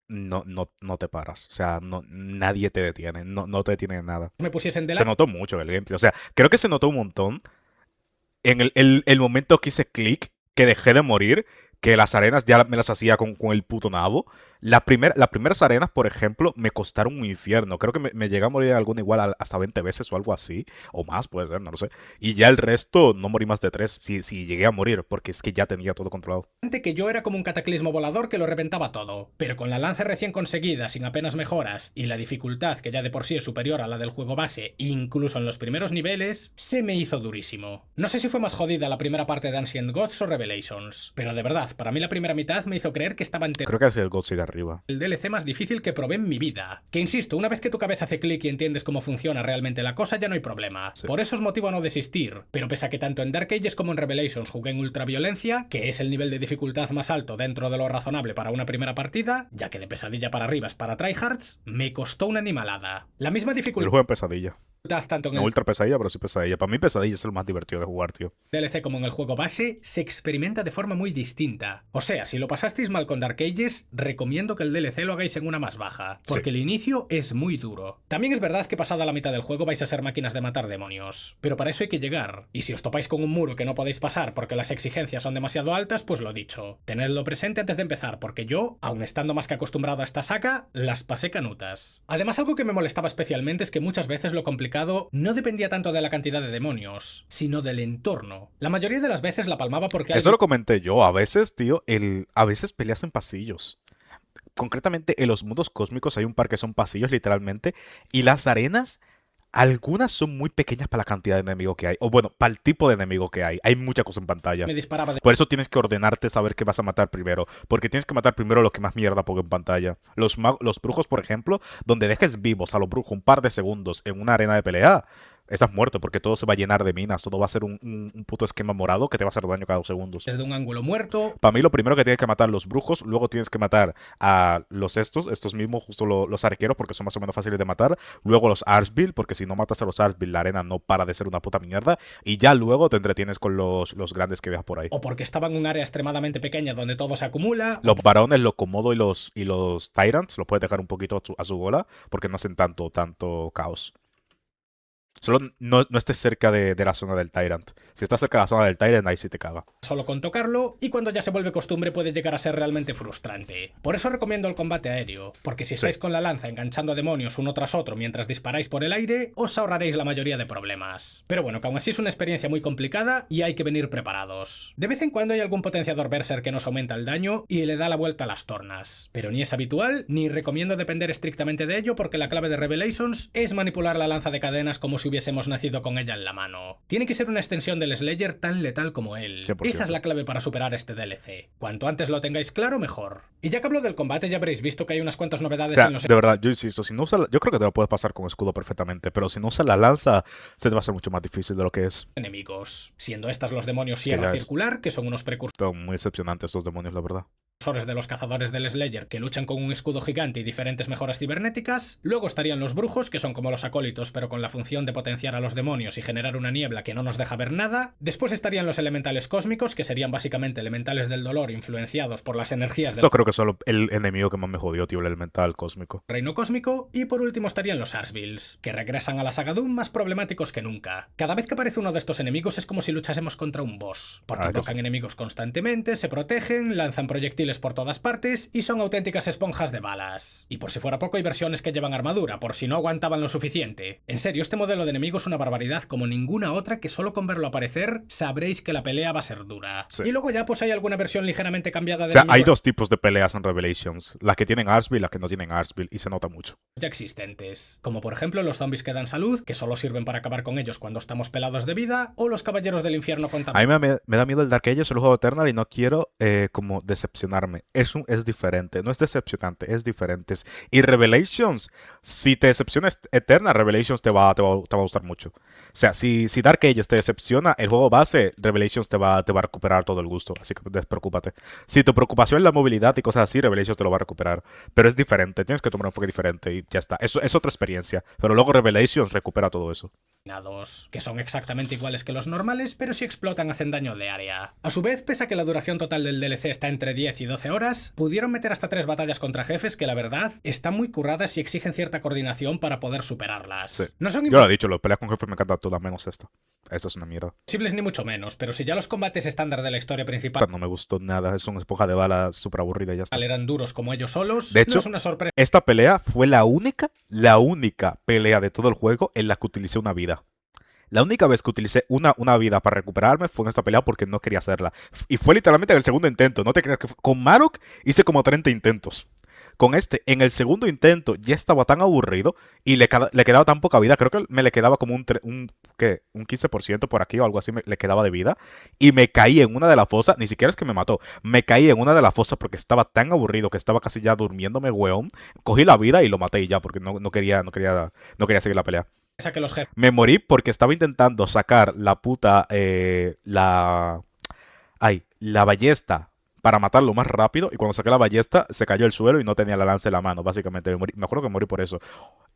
no te paras. O sea, nadie te detiene. No te detiene nada. me pusiesen Se delante. notó mucho en el gameplay. O sea, creo que se notó un montón en el momento que hice clic, que dejé de morir, que las arenas ya me las hacía con el puto nabo. Las primeras arenas, por ejemplo, me costaron un infierno. Creo que me llegué a morir alguna igual hasta 20 veces o algo así. O más, puede ser, no lo sé. Y ya el resto no morí más de 3 si llegué a morir, porque es que ya tenía todo controlado. Que yo era como un cataclismo volador que lo reventaba todo, pero con la lanza recién conseguida, sin apenas mejoras, y la dificultad que ya de por sí es superior a la del juego base, incluso en los primeros niveles, se me hizo durísimo. No sé si fue más jodida la primera parte de Ancient Gods o Revelations, pero de verdad, para mí la primera mitad me hizo creer que estaba ante Creo que es el God sigue arriba. el DLC más difícil que probé en mi vida. Que insisto, una vez que tu cabeza hace clic y entiendes cómo funciona realmente la cosa, ya no hay problema. Sí. Por eso es motivo a no desistir, pero pese a que tanto en Dark Ages como en Revelations jugué en ultraviolencia, que es el nivel de dificultad más alto dentro de lo razonable para una primera partida, ya que de pesadilla para arriba es para tryhards, me costó una animalada. La misma El dificultad juego en pesadilla. tanto en No el ultra pesadilla, pero sí pesadilla. Para mí pesadilla es el más divertido de jugar, tío. DLC como en el juego base, se experimenta de forma muy distinta. O sea, si lo pasasteis mal con Dark Ages, recomiendo que el DLC lo hagáis en una más baja, porque Sí. el inicio es muy duro. También es verdad que pasada la mitad del juego vais a ser máquinas de matar demonios, pero para eso hay que llegar. Y si os topáis con un muro que no podéis pasar porque las exigencias son demasiado altas, pues lo dicho, tenedlo presente antes de empezar, porque yo, aun estando más que acostumbrado a esta saga, las pasé canutas. Además, algo que me molestaba especialmente es que muchas veces lo complicado no dependía tanto de la cantidad de demonios, sino del entorno. La mayoría de las veces la palmaba porque Eso alguien lo comenté yo. A veces, tío, a veces peleas en pasillos. Concretamente, en los mundos cósmicos hay un par que son pasillos, literalmente. Y las arenas, algunas son muy pequeñas para la cantidad de enemigos que hay. O bueno, para el tipo de enemigo que hay. Hay mucha cosa en pantalla. me disparaba de Por eso tienes que ordenarte saber qué vas a matar primero. Porque tienes que matar primero lo que más mierda ponga en pantalla. Los brujos, por ejemplo, donde dejes vivos a los brujos un par de segundos en una arena de pelea, estás muerto porque todo se va a llenar de minas. Todo va a ser un puto esquema morado que te va a hacer daño cada 2 segundos. desde un ángulo muerto. Para mí lo primero que tienes que matar los brujos, luego tienes que matar a estos mismos, justo los arqueros, porque son más o menos fáciles de matar. Luego los Archville, porque si no matas a los Archville, la arena no para de ser una puta mierda. Y ya luego te entretienes con los grandes que veas por ahí. O porque estaba en un área extremadamente pequeña donde todo se acumula. Los varones, los Komodo y los Tyrants, los puedes dejar un poquito a su bola, porque no hacen tanto caos. Solo no estés cerca de la zona del Tyrant. Si estás cerca de la zona del Tyrant, ahí sí te caga. Solo con tocarlo, y cuando ya se vuelve costumbre puede llegar a ser realmente frustrante. Por eso recomiendo el combate aéreo, porque si estáis Sí. con la lanza enganchando demonios uno tras otro mientras disparáis por el aire, os ahorraréis la mayoría de problemas. Pero bueno, que aún así es una experiencia muy complicada y hay que venir preparados. De vez en cuando hay algún potenciador berser que nos aumenta el daño y le da la vuelta a las tornas, pero ni es habitual ni recomiendo depender estrictamente de ello porque la clave de Revelations es manipular la lanza de cadenas como si hubiésemos nacido con ella en la mano. Tiene que ser una extensión del Slayer tan letal como él. 100%. Esa es la clave para superar este DLC. Cuanto antes lo tengáis claro, mejor. Y ya que hablo del combate, ya habréis visto que hay unas cuantas O novedades sea, en los de verdad, yo insisto, si no usas, yo creo que te lo puedes pasar con escudo perfectamente, pero si no usas la lanza, se te va a hacer mucho más difícil de lo que es. enemigos, siendo estas los demonios Que sierra ya es. circular, que son unos precursores Son muy decepcionantes estos demonios, la verdad. de los cazadores del Slayer que luchan con un escudo gigante y diferentes mejoras cibernéticas. Luego estarían los brujos, que son como los acólitos, pero con la función de potenciar a los demonios y generar una niebla que no nos deja ver nada. Después estarían los elementales cósmicos, que serían básicamente elementales del dolor influenciados por las energías del Esto creo que es solo el enemigo que más me jodió, tío, el elemental cósmico. reino cósmico. Y por último estarían los Archvilles, que regresan a la saga Doom más problemáticos que nunca. Cada vez que aparece uno de estos enemigos es como si luchásemos contra un boss, porque Que invocan sí. enemigos constantemente, se protegen, lanzan proyectiles por todas partes y son auténticas esponjas de balas. Y por si fuera poco, hay versiones que llevan armadura, por si no aguantaban lo suficiente. En serio, este modelo de enemigo es una barbaridad como ninguna otra que solo con verlo aparecer sabréis que la pelea va a ser dura. Sí. Y luego ya pues hay alguna versión ligeramente cambiada de O sea, hay enemigos dos tipos de peleas en Revelations. Las que tienen Archville y las que no tienen Archville, y se nota mucho. ya existentes, como por ejemplo los zombies que dan salud, que solo sirven para acabar con ellos cuando estamos pelados de vida, o los caballeros del infierno A contaminados. mí me da miedo el Dark Ages, el juego Eternal, y no quiero como decepcionarme. Es diferente, no es decepcionante, es diferente. Y Revelations, si te decepciona Eternal, Revelations te va a gustar mucho. O sea, si Dark Ages te decepciona, el juego base, Revelations te va a recuperar todo el gusto, así que despreocúpate. Si tu preocupación es la movilidad y cosas así, Revelations te lo va a recuperar. Pero es diferente, tienes que tomar un enfoque diferente y ya está. Eso es otra experiencia. Pero luego Revelations recupera todo eso. Que son exactamente iguales que los normales, pero si explotan hacen daño de área. A su vez, pese a que la duración total del DLC está entre 10 y 12 horas, pudieron meter hasta 3 batallas contra jefes que la verdad están muy curradas y exigen cierta coordinación para poder superarlas. Sí. No son Yo lo he dicho, las peleas con jefes me encantan todas menos esta. Esta es una mierda. imposibles ni mucho menos, pero si ya los combates estándar de la historia principal Esta no me gustó nada, es una esponja de balas súper aburrida y ya está. eran duros como ellos solos, De hecho, no es una sorpresa. Esta pelea fue la única pelea de todo el juego en la que utilicé una vida. La única vez que utilicé una vida para recuperarme fue en esta pelea porque no quería hacerla. Y fue literalmente en el segundo intento. No te creas que con Marok hice como 30 intentos. Con este, en el segundo intento ya estaba tan aburrido y le quedaba tan poca vida. Creo que me le quedaba como un 15% por aquí o algo así le quedaba de vida. Y me caí en una de las fosas. Ni siquiera es que me mató. Me caí en una de las fosas porque estaba tan aburrido que estaba casi ya durmiéndome, weón. Cogí la vida y lo maté y ya porque no quería seguir la pelea. Que los jefes Me morí porque estaba intentando sacar la puta. La ballesta para matarlo más rápido. Y cuando saqué la ballesta, se cayó al suelo y no tenía la lanza en la mano. Básicamente, me acuerdo que morí por eso.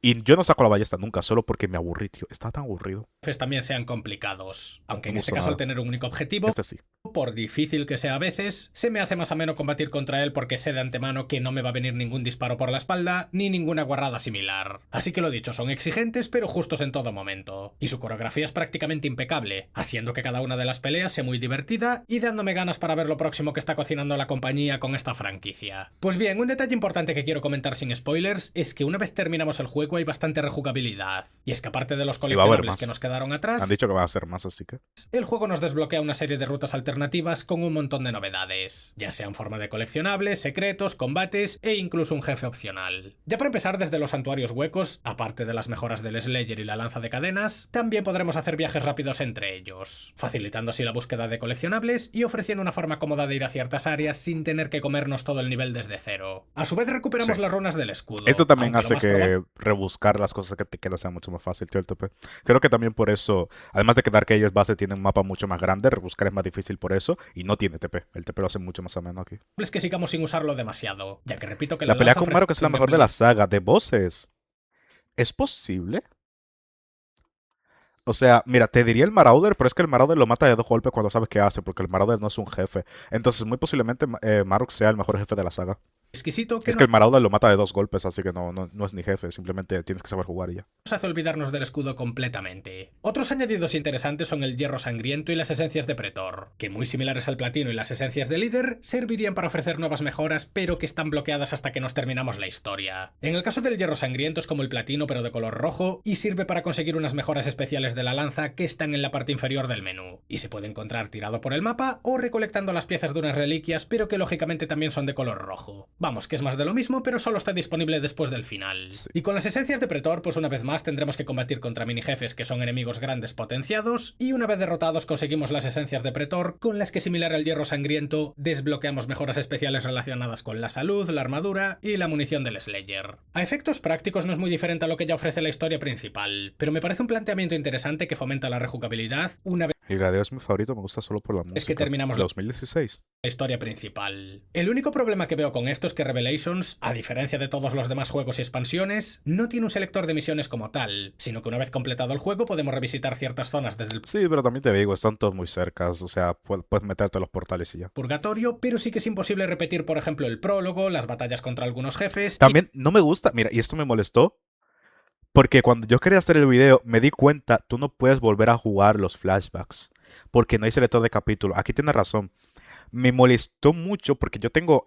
Y yo no saco la ballesta nunca, solo porque me aburrí, tío. Estaba tan aburrido. jefes también sean complicados. Aunque No en me este gustó caso al nada. tener un único objetivo, Este sí. por difícil que sea a veces, se me hace más ameno combatir contra él porque sé de antemano que no me va a venir ningún disparo por la espalda ni ninguna guarrada similar. Así que lo dicho, son exigentes pero justos en todo momento. Y su coreografía es prácticamente impecable, haciendo que cada una de las peleas sea muy divertida y dándome ganas para ver lo próximo que está cocinando la compañía con esta franquicia. Pues bien, un detalle importante que quiero comentar sin spoilers es que una vez terminamos el juego hay bastante rejugabilidad. Y es que aparte de los Y va a haber coleccionables más. que nos quedaron Han atrás, dicho que va a ser más, así que. el juego nos desbloquea una serie de rutas alternativas con un montón de novedades, ya sea en forma de coleccionables, secretos, combates e incluso un jefe opcional. Ya para empezar, desde los santuarios huecos, aparte de las mejoras del Slayer y la lanza de cadenas, también podremos hacer viajes rápidos entre ellos, facilitando así la búsqueda de coleccionables y ofreciendo una forma cómoda de ir a ciertas áreas sin tener que comernos todo el nivel desde cero. A su vez recuperamos Sí. las runas del escudo. Esto también aunque lo hace más probable que rebuscar las cosas que te quedan sea mucho más fácil, tío, el TP. Creo que también por eso, además de que Dark Ages base tiene un mapa mucho más grande, rebuscar es más difícil por eso y no tiene TP. El TP lo hace mucho más ameno aquí. es que sigamos sin usarlo demasiado, ya que repito que La la pelea lanza con Mario, que es la ofrece mejor de la saga de bosses. ¿Es posible? O sea, mira, te diría el Marauder, pero es que el Marauder lo mata de 2 golpes cuando sabes qué hace, porque el Marauder no es un jefe. Entonces, muy posiblemente Marok sea el mejor jefe de la saga. exquisito que Es que el Marauder lo mata de 2 golpes, así que no es ni jefe, simplemente tienes que saber jugar y ya. nos hace olvidarnos del escudo completamente. Otros añadidos interesantes son el hierro sangriento y las esencias de pretor, que muy similares al platino y las esencias de líder, servirían para ofrecer nuevas mejoras, pero que están bloqueadas hasta que nos terminamos la historia. En el caso del hierro sangriento es como el platino pero de color rojo, y sirve para conseguir unas mejoras especiales de la lanza que están en la parte inferior del menú, y se puede encontrar tirado por el mapa o recolectando las piezas de unas reliquias, pero que lógicamente también son de color rojo. Vamos, que es más de lo mismo, pero solo está disponible después del final. Sí. Y con las esencias de pretor, pues una vez más tendremos que combatir contra mini jefes que son enemigos grandes potenciados, y una vez derrotados conseguimos las esencias de pretor, con las que similar al hierro sangriento, desbloqueamos mejoras especiales relacionadas con la salud, la armadura y la munición del Slayer. A efectos prácticos no es muy diferente a lo que ya ofrece la historia principal, pero me parece un planteamiento interesante que fomenta la rejugabilidad una vez El Gradeo es mi favorito, me gusta solo por la música. que terminamos De 2016. la historia principal. El único problema que veo con esto es que Revelations, a diferencia de todos los demás juegos y expansiones, no tiene un selector de misiones como tal, sino que una vez completado el juego podemos revisitar ciertas zonas desde el Sí, pero también te digo, están todos muy cercas, o sea, puedes meterte a los portales y ya. purgatorio, pero sí que es imposible repetir, por ejemplo, el prólogo, las batallas contra algunos jefes. También no me gusta, mira, y esto me molestó, porque cuando yo quería hacer el video me di cuenta, tú no puedes volver a jugar los flashbacks, porque no hay selector de capítulo. Aquí tienes razón. Me molestó mucho porque yo tengo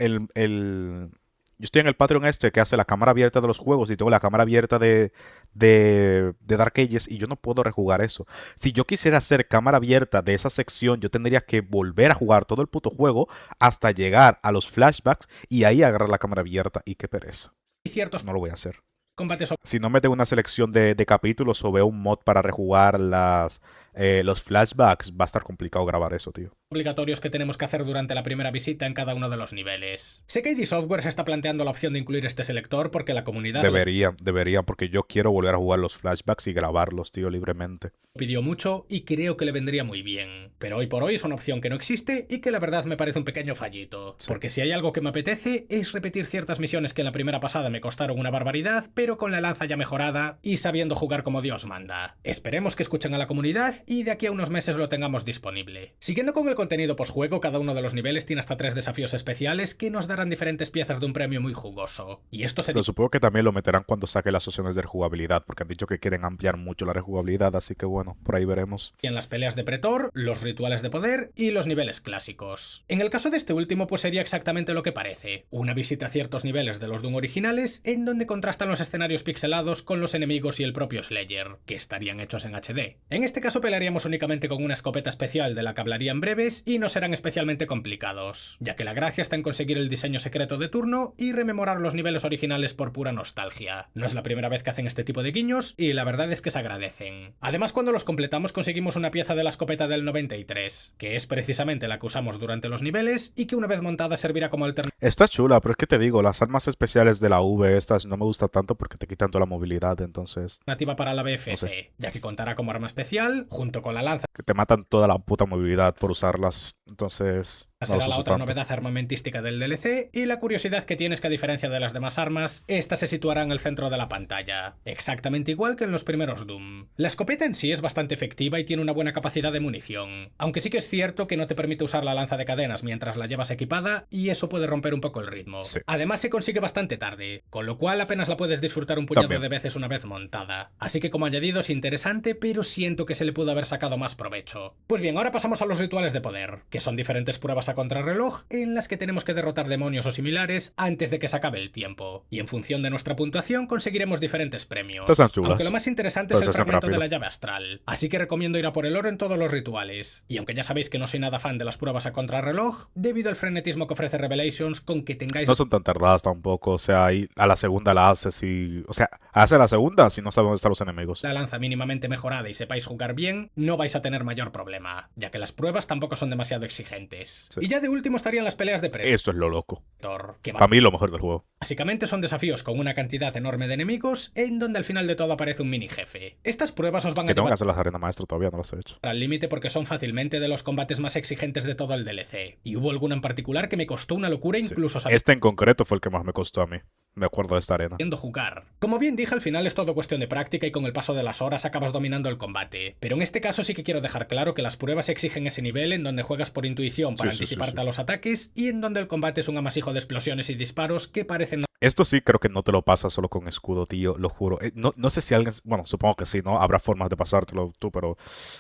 yo estoy en el Patreon este que hace la cámara abierta de los juegos y tengo la cámara abierta de Dark Ages y yo no puedo rejugar eso. Si yo quisiera hacer cámara abierta de esa sección, yo tendría que volver a jugar todo el puto juego hasta llegar a los flashbacks y ahí agarrar la cámara abierta. Y qué pereza. y ciertos No lo voy a hacer. combates Si no meten una selección de capítulos o veo un mod para rejugar los flashbacks, va a estar complicado grabar eso, tío. obligatorios que tenemos que hacer durante la primera visita en cada uno de los niveles. Sé que ID Software se está planteando la opción de incluir este selector porque la comunidad Deberían, porque yo quiero volver a jugar los flashbacks y grabarlos, tío, libremente. pidió mucho y creo que le vendría muy bien. Pero hoy por hoy es una opción que no existe y que la verdad me parece un pequeño fallito. Sí. Porque si hay algo que me apetece es repetir ciertas misiones que en la primera pasada me costaron una barbaridad, pero con la lanza ya mejorada y sabiendo jugar como Dios manda. Esperemos que escuchen a la comunidad y de aquí a unos meses lo tengamos disponible. Siguiendo con el contenido postjuego, cada uno de los niveles tiene hasta 3 desafíos especiales que nos darán diferentes piezas de un premio muy jugoso. Y esto sería Pero supongo que también lo meterán cuando saque las opciones de rejugabilidad, porque han dicho que quieren ampliar mucho la rejugabilidad, así que bueno, por ahí veremos. en las peleas de pretor, los rituales de poder y los niveles clásicos. En el caso de este último, pues sería exactamente lo que parece, una visita a ciertos niveles de los Doom originales, en donde contrastan los escenarios pixelados con los enemigos y el propio Slayer, que estarían hechos en HD. En este caso pelearíamos únicamente con una escopeta especial de la que hablarían breves y no serán especialmente complicados, ya que la gracia está en conseguir el diseño secreto de turno y rememorar los niveles originales por pura nostalgia. No es la primera vez que hacen este tipo de guiños y la verdad es que se agradecen. Además, cuando los completamos conseguimos una pieza de la escopeta del 93, que es precisamente la que usamos durante los niveles y que una vez montada servirá como alternativa Está chula, pero es que te digo, las armas especiales de la V, estas no me gustan tanto porque te quitan toda la movilidad, entonces... para la BFC, No sé. ya que contará como arma especial, junto con la lanza Que te matan toda la puta movilidad por usarlas, entonces... Será eso la sí otra tanto. novedad armamentística del DLC, y la curiosidad que tienes que a diferencia de las demás armas, esta se situará en el centro de la pantalla, exactamente igual que en los primeros Doom. La escopeta en sí es bastante efectiva y tiene una buena capacidad de munición, aunque sí que es cierto que no te permite usar la lanza de cadenas mientras la llevas equipada, y eso puede romper un poco el ritmo. Sí. Además se consigue bastante tarde, con lo cual apenas la puedes disfrutar un puñado También. de veces una vez montada. Así que como añadido es interesante, pero siento que se le pudo haber sacado más provecho. Pues bien, ahora pasamos a los rituales de poder, que son diferentes pruebas a contrarreloj en las que tenemos que derrotar demonios o similares antes de que se acabe el tiempo. Y en función de nuestra puntuación conseguiremos diferentes premios. Estas están chulas. Aunque lo más interesante Pero es el se hacen fragmento de rápido. la llave astral. Así que recomiendo ir a por el oro en todos los rituales. Y aunque ya sabéis que no soy nada fan de las pruebas a contrarreloj, debido al frenetismo que ofrece Revelations, con que tengáis No son tan tardadas tampoco. O sea, ahí a la segunda la haces y. O sea, hace la segunda si no sabes dónde están los enemigos. la lanza mínimamente mejorada y sepáis jugar bien, no vais a tener mayor problema, ya que las pruebas tampoco son demasiado exigentes. Sí. Y ya de último estarían las peleas de Esto es lo loco. Predator, que Para mí lo mejor del juego. básicamente son desafíos con una cantidad enorme de enemigos en donde al final de todo aparece un mini jefe. Estas pruebas os van a Que tengo que llevar hacer las arenas maestras todavía, no las he hecho. al límite porque son fácilmente de los combates más exigentes de todo el DLC. Y hubo alguna en particular que me costó una locura Sí. incluso Este en concreto fue el que más me costó a mí. Me acuerdo de esta arena. sabiendo jugar. Como bien dije, al final es todo cuestión de práctica y con el paso de las horas acabas dominando el combate. Pero en este caso sí que quiero dejar claro que las pruebas exigen ese nivel en donde juegas por intuición para Sí, sí, sí, anticiparte sí. a los ataques y en donde el combate es un amasijo de explosiones y disparos que parecen Esto sí creo que no te lo pasas solo con escudo, tío, lo juro. No sé si alguien, bueno, supongo que sí, ¿no? Habrá formas de pasártelo tú, pero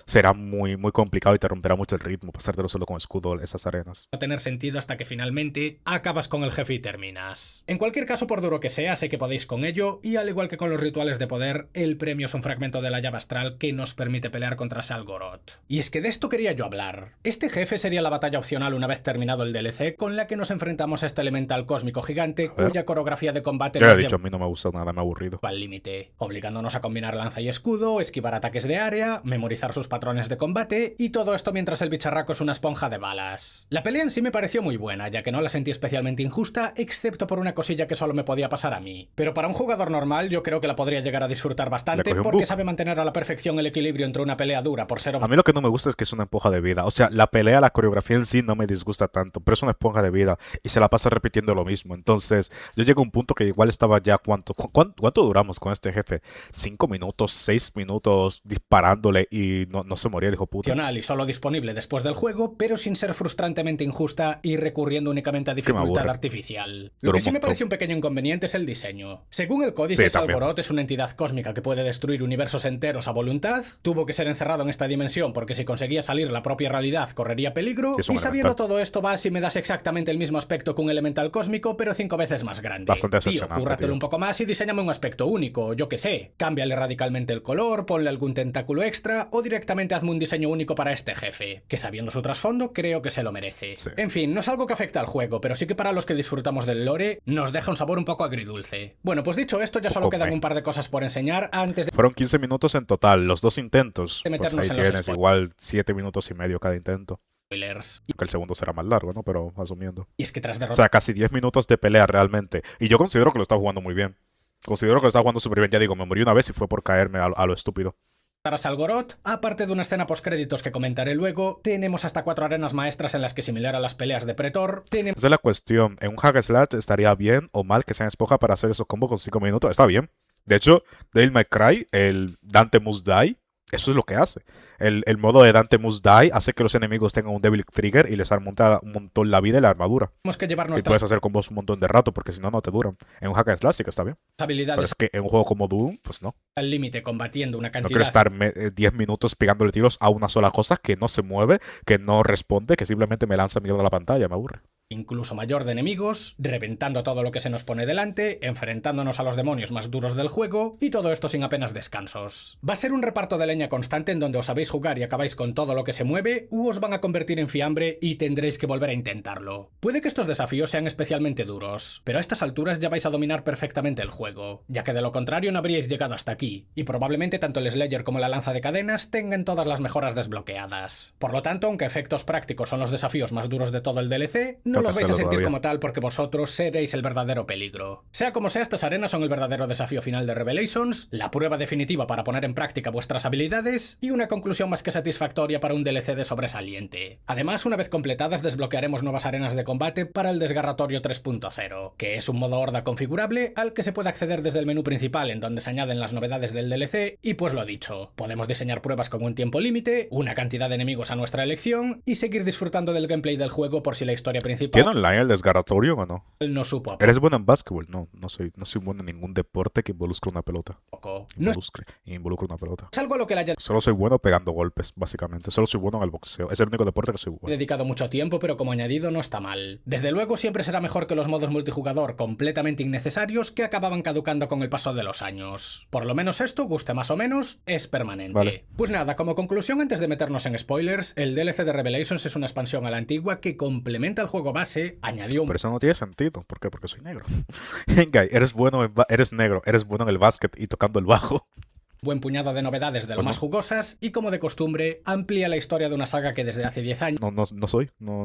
será muy, muy complicado y te romperá mucho el ritmo pasártelo solo con escudo esas arenas. a tener sentido hasta que finalmente acabas con el jefe y terminas. En cualquier caso, por duro que sea, sé que podéis con ello, y al igual que con los rituales de poder, el premio es un fragmento de la llave astral que nos permite pelear contra Salgoroth. Y es que de esto quería yo hablar. Este jefe sería la batalla opcional una vez terminado el DLC, con la que nos enfrentamos a este elemental cósmico gigante, A ver. cuya coreografía de combate Ya nos he lleva dicho, a mí no me gusta nada, me ha aburrido. al límite, obligándonos a combinar lanza y escudo, esquivar ataques de área, memorizar sus patrones de combate, y todo esto mientras el bicharraco es una esponja de balas. La pelea en sí me pareció muy buena, ya que no la sentí especialmente injusta, excepto por una cosilla que solo me podía pasar a mí. Pero para un jugador normal yo creo que la podría llegar a disfrutar Le bastante, cogí un porque bug. sabe mantener a la perfección el equilibrio entre una pelea dura por ser A mí lo que no me gusta es que es una esponja de vida. O sea, la pelea, la coreografía en sí no me disgusta tanto, pero es una esponja de vida y se la pasa repitiendo lo mismo. Entonces, yo llego a un punto que igual estaba ya, ¿cuánto duramos con este jefe? 5 minutos, 6 minutos disparándole y no se moría el hijo puta. opcional y solo disponible después del juego, pero sin ser frustrantemente injusta y recurriendo únicamente a me dificultad aburre. artificial. Lo Dura que un sí me montón. parece un pequeño inconveniente es el diseño. Según el códice, Sí, también. Salgoroth es una entidad cósmica que puede destruir universos enteros a voluntad, tuvo que ser encerrado en esta dimensión porque si conseguía salir la propia realidad correría peligro, Sí, es un y sabiendo elemental. todo esto vas y me das exactamente el mismo aspecto que un elemental cósmico, pero 5 veces más grande. Bastante Tío, decepcionante, cúrratelo tío. un poco más y diseñame un aspecto único, yo que sé. Cámbiale radicalmente el color, ponle algún tentáculo extra o directamente hazme un diseño único para este jefe, que sabiendo su trasfondo creo que se lo merece. Sí. En fin, no es algo que afecta al juego, pero sí que para los que disfrutamos del lore nos deja un sabor un poco agridulce. Bueno, pues dicho esto, ya solo Poco quedan meh. un par de cosas por enseñar antes de Fueron 15 minutos en total, los dos intentos. De Pues meternos ahí en los tienes spoilers. igual 7 minutos y medio cada intento. spoilers. Que el segundo será más largo, ¿no? Pero asumiendo. Y es que tras O derrotar sea, casi 10 minutos de pelea realmente. Y yo considero que lo está jugando muy bien. Considero que lo está jugando súper bien. Ya digo, me morí una vez y fue por caerme a lo estúpido. a Salgoroth, aparte de una escena postcréditos que comentaré luego, tenemos hasta 4 arenas maestras en las que, similar a las peleas de Pretor, tenemos Esa es la cuestión. En un hack and slash estaría bien o mal que sean esponja para hacer esos combos con 5 minutos. Está bien. De hecho, Devil May Cry, el Dante Must Die, eso es lo que hace. El modo de Dante Must Die hace que los enemigos tengan un Devil Trigger y les aumenta un montón la vida y la armadura. que llevar Y nuestras puedes hacer combos un montón de rato porque si no, no te duran. En un hack and slash sí que está bien. Pero habilidades es que en un juego como Doom, pues no. al límite combatiendo una No quiero cantidad estar 10 minutos pegándole tiros a una sola cosa que no se mueve, que no responde, que simplemente me lanza mierda a la pantalla. Me aburre. incluso mayor de enemigos, reventando todo lo que se nos pone delante, enfrentándonos a los demonios más duros del juego, y todo esto sin apenas descansos. Va a ser un reparto de leña constante en donde os sabéis jugar y acabáis con todo lo que se mueve, u os van a convertir en fiambre y tendréis que volver a intentarlo. Puede que estos desafíos sean especialmente duros, pero a estas alturas ya vais a dominar perfectamente el juego, ya que de lo contrario no habríais llegado hasta aquí, y probablemente tanto el Slayer como la lanza de cadenas tengan todas las mejoras desbloqueadas. Por lo tanto, aunque efectos prácticos son los desafíos más duros de todo el DLC, no no los vais a sentir todavía. como tal porque vosotros seréis el verdadero peligro. Sea como sea, estas arenas son el verdadero desafío final de Revelations, la prueba definitiva para poner en práctica vuestras habilidades y una conclusión más que satisfactoria para un DLC de sobresaliente. Además, una vez completadas desbloquearemos nuevas arenas de combate para el Desgarratorio 3.0, que es un modo horda configurable al que se puede acceder desde el menú principal en donde se añaden las novedades del DLC y pues lo dicho, podemos diseñar pruebas con un tiempo límite, una cantidad de enemigos a nuestra elección y seguir disfrutando del gameplay del juego por si la historia principal ¿Tiene online el desgarratorio o no? no supo ¿Eres bueno en básquetbol? No, no soy bueno en ningún deporte que involucre una pelota. poco. No es Involucre una pelota. algo a lo que le haya Solo soy bueno pegando golpes, básicamente. Solo soy bueno en el boxeo. Es el único deporte que soy bueno. dedicado mucho tiempo, pero como añadido no está mal. Desde luego siempre será mejor que los modos multijugador completamente innecesarios que acababan caducando con el paso de los años. Por lo menos esto, guste más o menos, es permanente. Vale. Pues nada, como conclusión antes de meternos en spoilers, el DLC de Revelations es una expansión a la antigua que complementa el juego base, añadió un Pero eso no tiene sentido. ¿Por qué? Porque soy negro. Guy, eres negro, eres bueno en el básquet y tocando el bajo. buen puñado de novedades de lo Pues no. más jugosas y como de costumbre amplía la historia de una saga que desde hace 10 años No soy. No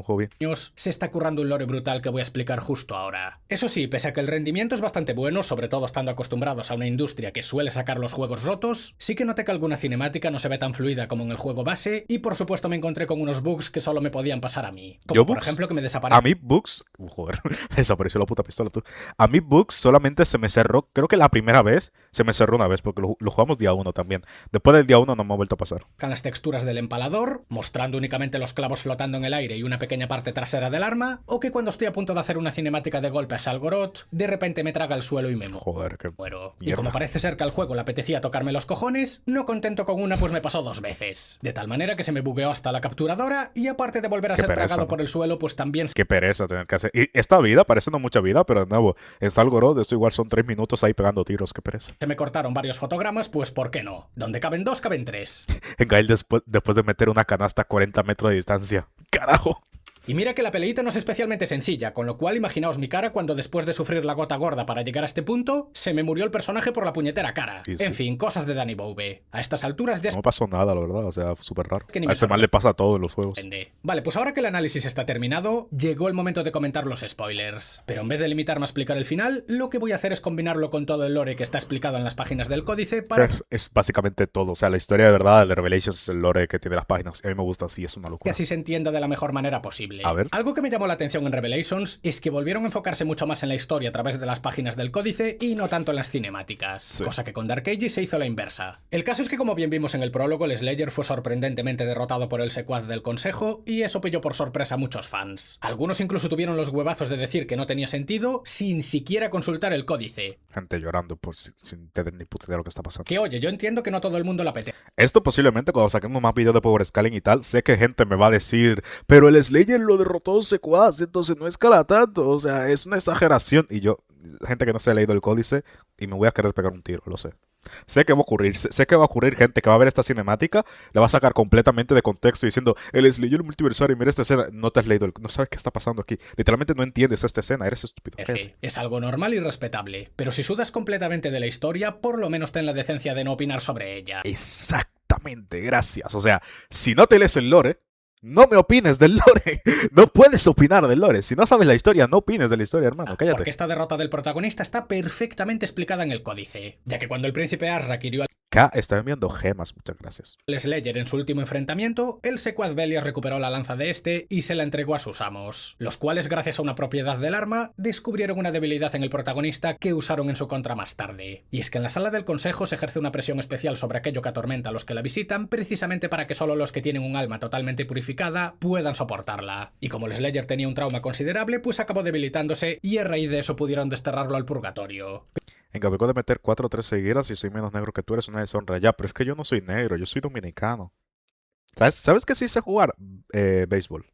juego bien. se está currando un lore brutal que voy a explicar justo ahora. Eso sí, pese a que el rendimiento es bastante bueno, sobre todo estando acostumbrados a una industria que suele sacar los juegos rotos, sí que noté que alguna cinemática no se ve tan fluida como en el juego base y por supuesto me encontré con unos bugs que solo me podían pasar a mí. Como ¿Yo por bugs? ejemplo que me A desaparece mí Bugs... joder, desapareció la puta pistola tú. A mí Bugs solamente se me cerró, creo que la primera vez se me cerró una vez porque lo jugamos día 1 también. Después del día 1 no me ha vuelto a pasar. las texturas del empalador, mostrando únicamente los clavos flotando en el aire y una pequeña parte trasera del arma, o que cuando estoy a punto de hacer una cinemática de golpe a Salgorot, de repente me traga el suelo y me Joder, que... muero. Y mierda. como parece ser que al juego le apetecía tocarme los cojones, no contento con una, pues me pasó 2 veces. De tal manera que se me bugueó hasta la capturadora y aparte de volver a Qué ser pereza, tragado ¿no? por el suelo, pues también Qué pereza tener que hacer. Y esta vida parece no mucha vida, pero de nuevo, en Salgorod esto igual son 3 minutos ahí pegando tiros. Qué pereza. se me cortaron varios fotogramas, pues ¿por qué no? Donde caben 2, caben 3. En Gael después de meter una canasta a 40 metros de distancia. ¡Carajo! Y mira que la peleita no es especialmente sencilla, con lo cual imaginaos mi cara cuando después de sufrir la gota gorda para llegar a este punto, se me murió el personaje por la puñetera cara. Sí, sí. En fin, cosas de Danny Bove. A estas alturas ya No me pasó nada, la verdad. O sea, súper raro. que ni A me este mal le pasa a todo en los juegos. sorprende. Vale, pues ahora que el análisis está terminado, llegó el momento de comentar los spoilers. Pero en vez de limitarme a explicar el final, lo que voy a hacer es combinarlo con todo el lore que está explicado en las páginas del códice para Es básicamente todo. O sea, la historia de verdad de Revelations es el lore que tiene las páginas. A mí me gusta así, es una que locura. así se entienda de la mejor manera posible. A ver. Algo que me llamó la atención en Revelations es que volvieron a enfocarse mucho más en la historia a través de las páginas del códice y no tanto en las cinemáticas, Sí. cosa que con Dark Ages se hizo la inversa. El caso es que como bien vimos en el prólogo, el Slayer fue sorprendentemente derrotado por el secuaz del Consejo y eso pilló por sorpresa a muchos fans. Algunos incluso tuvieron los huevazos de decir que no tenía sentido sin siquiera consultar el códice. Gente llorando pues, sin tener ni puta idea de lo que está pasando. Que oye, yo entiendo que no todo el mundo la apetece. Esto posiblemente cuando saquemos más videos de Power Scaling y tal, sé que gente me va a decir, pero el Slayer lo derrotó secuaz, entonces no escala tanto, o sea, es una exageración. Y yo, gente que no se ha leído el códice, y me voy a querer pegar un tiro, lo sé. Sé que va a ocurrir, sé que va a ocurrir gente que va a ver esta cinemática, la va a sacar completamente de contexto diciendo, el Slayer multiversario, mira esta escena, no te has leído, no sabes qué está pasando aquí, literalmente no entiendes esta escena, eres estúpido. Cállate. Es algo normal y respetable, pero si sudas completamente de la historia, por lo menos ten la decencia de no opinar sobre ella. Exactamente, gracias. O sea, si no te lees el lore, no me opines del lore. No puedes opinar del lore. Si no sabes la historia, no opines de la historia, hermano. Cállate. Porque esta derrota del protagonista está perfectamente explicada en el códice, ya que cuando el príncipe Azrak hirió K está enviando gemas, muchas gracias. al Slayer en su último enfrentamiento, el secuaz Belias recuperó la lanza de este y se la entregó a sus amos, los cuales gracias a una propiedad del arma descubrieron una debilidad en el protagonista que usaron en su contra más tarde. Y es que en la sala del consejo se ejerce una presión especial sobre aquello que atormenta a los que la visitan precisamente para que solo los que tienen un alma totalmente purificada puedan soportarla. Y como el Slayer tenía un trauma considerable, pues acabó debilitándose y a raíz de eso pudieron desterrarlo al purgatorio. Venga, vengo de meter 4 o 3 seguidas y soy menos negro que tú, eres una deshonra ya. Pero es que yo no soy negro, yo soy dominicano. ¿Sabes que sí sé jugar béisbol?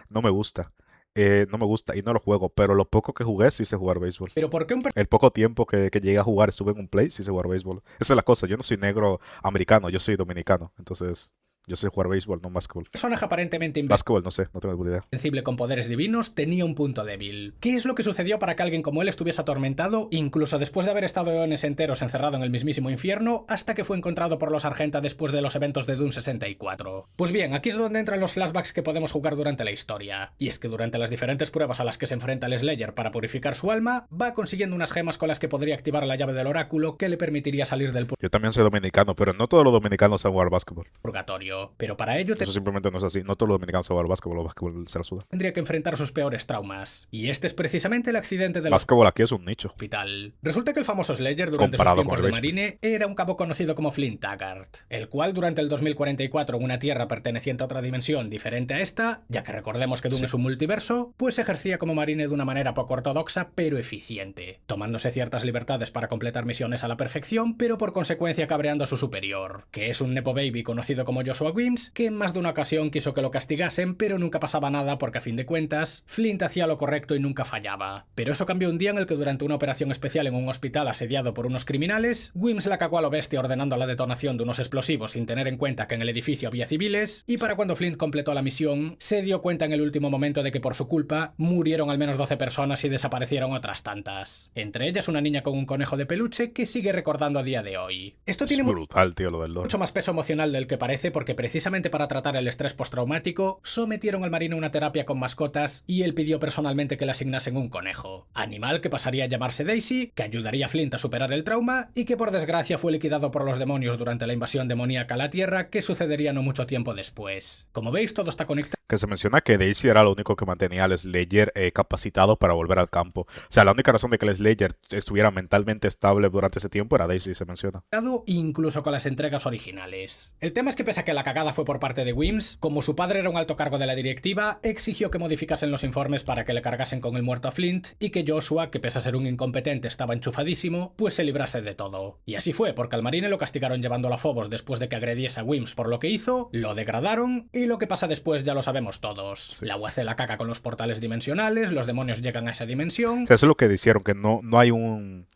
No me gusta. No me gusta y no lo juego, pero lo poco que jugué sí sé jugar béisbol. Pero ¿por qué un El poco tiempo que llegué a jugar, estuve en un play, sí sé jugar béisbol. Esa es la cosa, yo no soy negro americano, yo soy dominicano. Entonces, Yo sé jugar béisbol, no básquetbol. Personaje aparentemente Básquetbol, no sé, no tengo ni idea. invencible con poderes divinos tenía un punto débil. ¿Qué es lo que sucedió para que alguien como él estuviese atormentado, incluso después de haber estado eones enteros encerrado en el mismísimo infierno, hasta que fue encontrado por los Argenta después de los eventos de Doom 64? Pues bien, aquí es donde entran los flashbacks que podemos jugar durante la historia. Y es que durante las diferentes pruebas a las que se enfrenta el Slayer para purificar su alma, va consiguiendo unas gemas con las que podría activar la llave del oráculo que le permitiría salir del Yo también soy dominicano, pero no todos los dominicanos saben jugar básquetbol. purgatorio. Pero para ello Eso simplemente no es así. No todos los dominicanos saben jugar básquetbol, o básquetbol se la suda. tendría que enfrentar sus peores traumas. Y este es precisamente el accidente del Básquetbol aquí es un nicho. hospital. Resulta que el famoso Slayer durante sus Comparado tiempos con de el marine era un cabo conocido como Flint Taggart, el cual durante el 2044 en una tierra perteneciente a otra dimensión diferente a esta, ya que recordemos que Doom es un multiverso, pues ejercía como marine de una manera poco ortodoxa pero eficiente, tomándose ciertas libertades para completar misiones a la perfección, pero por consecuencia cabreando a su superior, que es un nepo baby conocido como Joshua Wims, que en más de una ocasión quiso que lo castigasen, pero nunca pasaba nada porque a fin de cuentas, Flint hacía lo correcto y nunca fallaba. Pero eso cambió un día en el que durante una operación especial en un hospital asediado por unos criminales, Wims la cagó a lo bestia ordenando la detonación de unos explosivos sin tener en cuenta que en el edificio había civiles, y para cuando Flint completó la misión, se dio cuenta en el último momento de que por su culpa murieron al menos 12 personas y desaparecieron otras tantas. Entre ellas una niña con un conejo de peluche que sigue recordando a día de hoy. Esto Es tiene brutal, tío, lo del lore. mucho más peso emocional del que parece porque precisamente para tratar el estrés postraumático sometieron al marino a una terapia con mascotas y él pidió personalmente que le asignasen un conejo, animal que pasaría a llamarse Daisy, que ayudaría a Flint a superar el trauma y que por desgracia fue liquidado por los demonios durante la invasión demoníaca a la Tierra que sucedería no mucho tiempo después. Como veis, todo está conectado. Que se menciona que Daisy era lo único que mantenía al Slayer capacitado para volver al campo. O sea, la única razón de que el Slayer estuviera mentalmente estable durante ese tiempo era Daisy, se menciona. Incluso con las entregas originales. El tema es que pese a que la cagada fue por parte de Wims, como su padre era un alto cargo de la directiva, exigió que modificasen los informes para que le cargasen con el muerto a Flint y que Joshua, que pese a ser un incompetente estaba enchufadísimo, pues se librase de todo. Y así fue, porque al marine lo castigaron llevándolo a Phobos después de que agrediese a Wims por lo que hizo, lo degradaron y lo que pasa después ya lo sabemos todos. Sí. La UAC la caca con los portales dimensionales, los demonios llegan a esa dimensión. O sea, eso es lo que dijeron, que no hay un...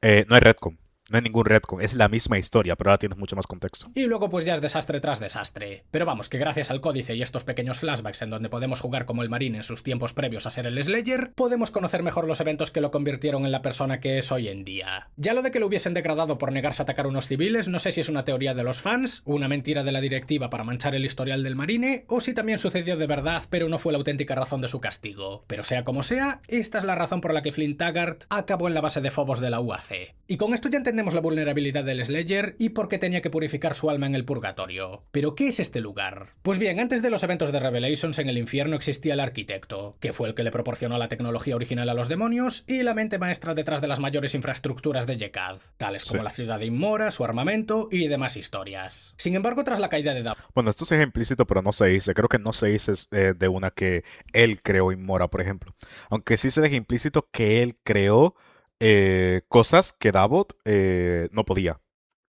no hay retcon. No hay ningún retcon, es la misma historia, pero ahora tienes mucho más contexto. Y luego pues ya es desastre tras desastre. Pero vamos, que gracias al códice y estos pequeños flashbacks en donde podemos jugar como el Marine en sus tiempos previos a ser el Slayer, podemos conocer mejor los eventos que lo convirtieron en la persona que es hoy en día. Ya lo de que lo hubiesen degradado por negarse a atacar a unos civiles, no sé si es una teoría de los fans, una mentira de la directiva para manchar el historial del Marine, o si también sucedió de verdad, pero no fue la auténtica razón de su castigo. Pero sea como sea, esta es la razón por la que Flint Taggart acabó en la base de Phobos de la UAC. Y con esto ya entendemos la vulnerabilidad del Slayer y por qué tenía que purificar su alma en el purgatorio. ¿Pero qué es este lugar? Pues bien, antes de los eventos de Revelations en el infierno existía el arquitecto, que fue el que le proporcionó la tecnología original a los demonios y la mente maestra detrás de las mayores infraestructuras de Yekad, tales como la ciudad de Inmora, su armamento y demás historias. Sin embargo, tras la caída de Davut... Bueno, esto sí es implícito, pero no se dice. Creo que no se dice de una que él creó Inmora, por ejemplo. Aunque sí se deja implícito que él creó cosas que Davut no podía.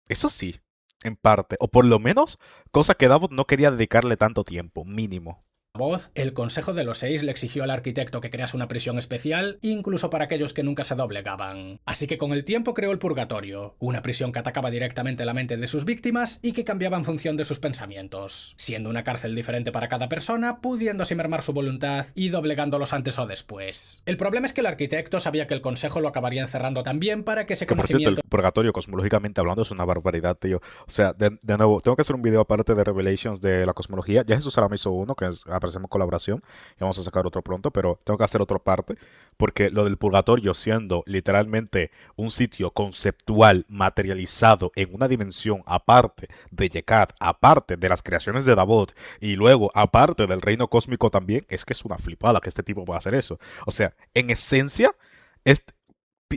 Eso sí, en parte. O por lo menos, cosas que Davut no quería dedicarle tanto tiempo, mínimo. Voz, el Consejo de los Seis le exigió al arquitecto que crease una prisión especial, incluso para aquellos que nunca se doblegaban. Así que con el tiempo creó el Purgatorio, una prisión que atacaba directamente la mente de sus víctimas y que cambiaba en función de sus pensamientos, siendo una cárcel diferente para cada persona, pudiendo así mermar su voluntad y doblegándolos antes o después. El problema es que el arquitecto sabía que el Consejo lo acabaría encerrando también para que ese Que por cierto, el purgatorio, cosmológicamente hablando, es una barbaridad, tío. O sea, de nuevo, tengo que hacer un video aparte de Revelations de la cosmología. Ya Jesús ahora me hizo uno, que aparecemos colaboración, y vamos a sacar otro pronto, pero tengo que hacer otra parte, porque lo del purgatorio siendo literalmente un sitio conceptual, materializado en una dimensión aparte de Yekad, aparte de las creaciones de Davut, y luego aparte del reino cósmico también, es que es una flipada que este tipo pueda hacer eso. O sea, en esencia,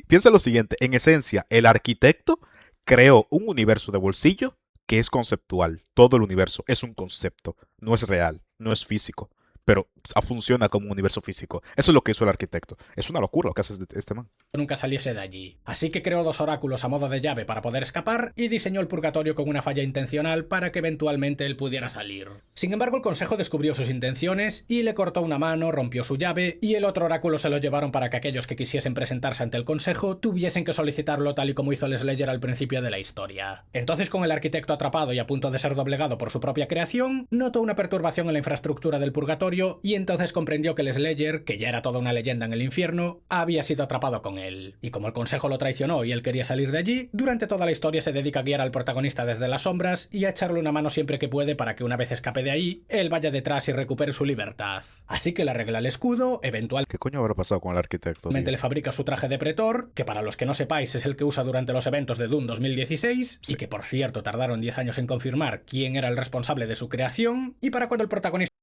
piensa lo siguiente, en esencia, el arquitecto creó un universo de bolsillo que es conceptual. Todo el universo es un concepto, no es real, no es físico. pero funciona como un universo físico. Eso es lo que hizo el arquitecto. Es una locura lo que hace este man. Nunca saliese de allí. Así que creó 2 oráculos a modo de llave para poder escapar y diseñó el purgatorio con una falla intencional para que eventualmente él pudiera salir. Sin embargo, el consejo descubrió sus intenciones y le cortó una mano, rompió su llave y el otro oráculo se lo llevaron para que aquellos que quisiesen presentarse ante el consejo tuviesen que solicitarlo tal y como hizo el Slayer al principio de la historia. Entonces, con el arquitecto atrapado y a punto de ser doblegado por su propia creación, notó una perturbación en la infraestructura del purgatorio y entonces comprendió que el Slayer, que ya era toda una leyenda en el infierno, había sido atrapado con él. Y como el consejo lo traicionó y él quería salir de allí, durante toda la historia se dedica a guiar al protagonista desde las sombras y a echarle una mano siempre que puede para que una vez escape de ahí, él vaya detrás y recupere su libertad. Así que le arregla el escudo, eventualmente ¿Qué coño habrá pasado con el arquitecto, tío? le fabrica su traje de pretor, que para los que no sepáis es el que usa durante los eventos de Doom 2016, Sí. y que por cierto tardaron 10 años en confirmar quién era el responsable de su creación, y para cuando el protagonista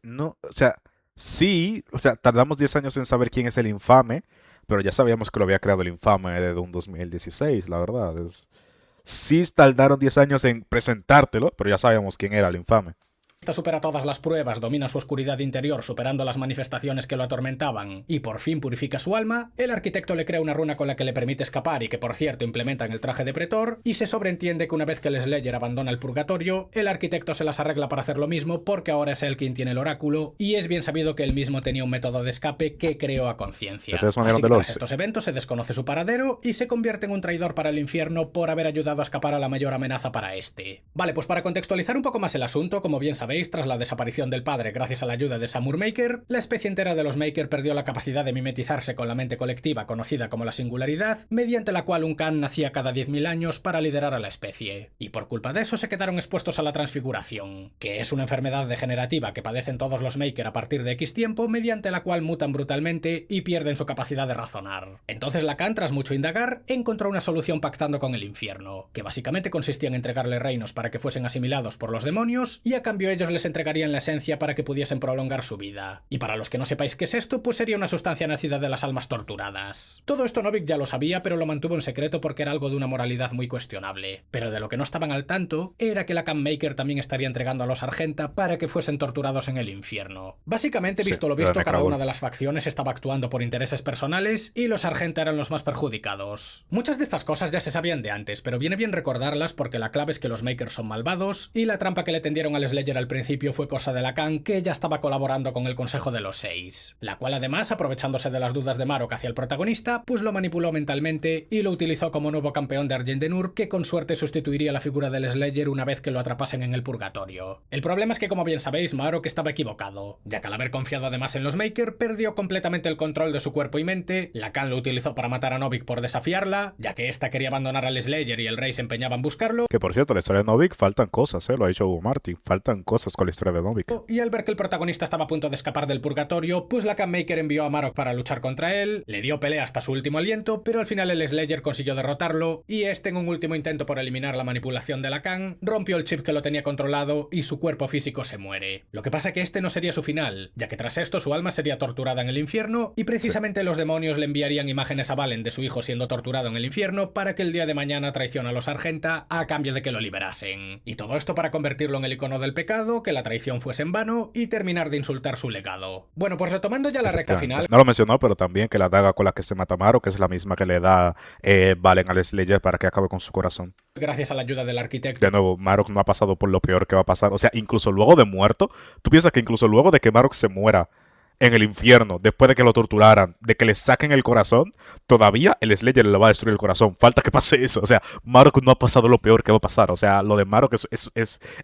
No, o sea, sí, o sea, tardamos 10 años en saber quién es el infame, pero ya sabíamos que lo había creado el infame de un 2016, la verdad. Sí tardaron 10 años en presentártelo, pero ya sabíamos quién era el infame. supera todas las pruebas, domina su oscuridad interior superando las manifestaciones que lo atormentaban y por fin purifica su alma, el arquitecto le crea una runa con la que le permite escapar y que por cierto implementa en el traje de pretor, y se sobreentiende que una vez que el Slayer abandona el purgatorio, el arquitecto se las arregla para hacer lo mismo porque ahora es él quien tiene el oráculo y es bien sabido que él mismo tenía un método de escape que creó a conciencia. De todas maneras, Así que de tras los- estos eventos se desconoce su paradero y se convierte en un traidor para el infierno por haber ayudado a escapar a la mayor amenaza para este. Vale, pues para contextualizar un poco más el asunto, como bien sabéis, tras la desaparición del padre gracias a la ayuda de Samur Maker, la especie entera de los Maker perdió la capacidad de mimetizarse con la mente colectiva conocida como la singularidad, mediante la cual un Khan nacía cada 10.000 años para liderar a la especie. Y por culpa de eso se quedaron expuestos a la transfiguración, que es una enfermedad degenerativa que padecen todos los Maker a partir de X tiempo, mediante la cual mutan brutalmente y pierden su capacidad de razonar. Entonces la Khan, tras mucho indagar, encontró una solución pactando con el infierno, que básicamente consistía en entregarle reinos para que fuesen asimilados por los demonios y a cambio ellos les entregarían la esencia para que pudiesen prolongar su vida. Y para los que no sepáis qué es esto, pues sería una sustancia nacida de las almas torturadas. Todo esto Novik ya lo sabía, pero lo mantuvo en secreto porque era algo de una moralidad muy cuestionable. Pero de lo que no estaban al tanto era que la Khan Maker también estaría entregando a los Argenta para que fuesen torturados en el infierno. Básicamente, Sí, visto lo lo de visto, cada Necrabol. una de las facciones estaba actuando por intereses personales y los Argenta eran los más perjudicados. Muchas de estas cosas ya se sabían de antes, pero viene bien recordarlas porque la clave es que los Makers son malvados y la trampa que le tendieron al Slayer al principio fue cosa de la Khan, que ya estaba colaborando con el Consejo de los Seis, la cual además, aprovechándose de las dudas de Marok hacia el protagonista, pues lo manipuló mentalmente y lo utilizó como nuevo campeón de Argendenur, que con suerte sustituiría la figura del Slayer una vez que lo atrapasen en el purgatorio. El problema es que, como bien sabéis, Marok estaba equivocado, ya que al haber confiado además en los Maker, perdió completamente el control de su cuerpo y mente, la Khan lo utilizó para matar a Novik por desafiarla, ya que esta quería abandonar al Slayer y el rey se empeñaba en buscarlo, Que por cierto, la historia de Novik faltan cosas, lo ha dicho Hugo Martin. Faltan cosas con la historia de Novik. y al ver que el protagonista estaba a punto de escapar del purgatorio, pues la Khan Maker envió a Marok para luchar contra él, le dio pelea hasta su último aliento, pero al final el Slayer consiguió derrotarlo, y este, en un último intento por eliminar la manipulación de la Khan, rompió el chip que lo tenía controlado y su cuerpo físico se muere. Lo que pasa que este no sería su final, ya que tras esto su alma sería torturada en el infierno, y precisamente los demonios le enviarían imágenes a Valen de su hijo siendo torturado en el infierno para que el día de mañana traicione a los Argenta a cambio de que lo liberasen. Y todo esto para convertirlo en el icono del pecado, que la traición fuese en vano y terminar de insultar su legado. Bueno, pues retomando ya la recta final. No lo mencionó, pero también que la daga con la que se mata Marok es la misma que le da Valen al Slayer para que acabe con su corazón. Gracias a la ayuda del arquitecto. De nuevo, Marok no ha pasado por lo peor que va a pasar. O sea, incluso luego de muerto, tú piensas que incluso luego de que Marok se muera en el infierno, después de que lo torturaran, de que le saquen el corazón, todavía el Slayer le va a destruir el corazón. Falta que pase eso. O sea, Marok no ha pasado lo peor que va a pasar. O sea, lo de Marok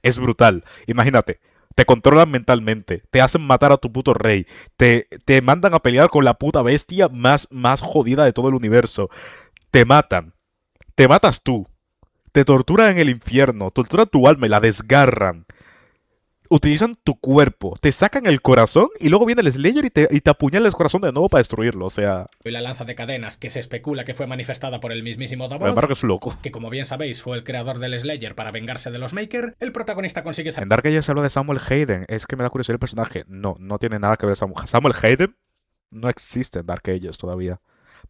es brutal. Imagínate. Te controlan mentalmente, te hacen matar a tu puto rey, te mandan a pelear con la puta bestia más jodida de todo el universo. Te matan, te matas tú, te torturan en el infierno, torturan tu alma y la desgarran. Utilizan tu cuerpo, te sacan el corazón y luego viene el Slayer y te apuñala el corazón de nuevo para destruirlo. O sea, Y la lanza de cadenas, que se especula que fue manifestada por el mismísimo me Davos, parece que es loco. que como bien sabéis fue el creador del Slayer para vengarse de los Maker, el protagonista consigue En Dark Ages se habla de Samuel Hayden. Es que me da curiosidad el personaje. No tiene nada que ver Samuel Hayden. No existe en Dark Ages todavía.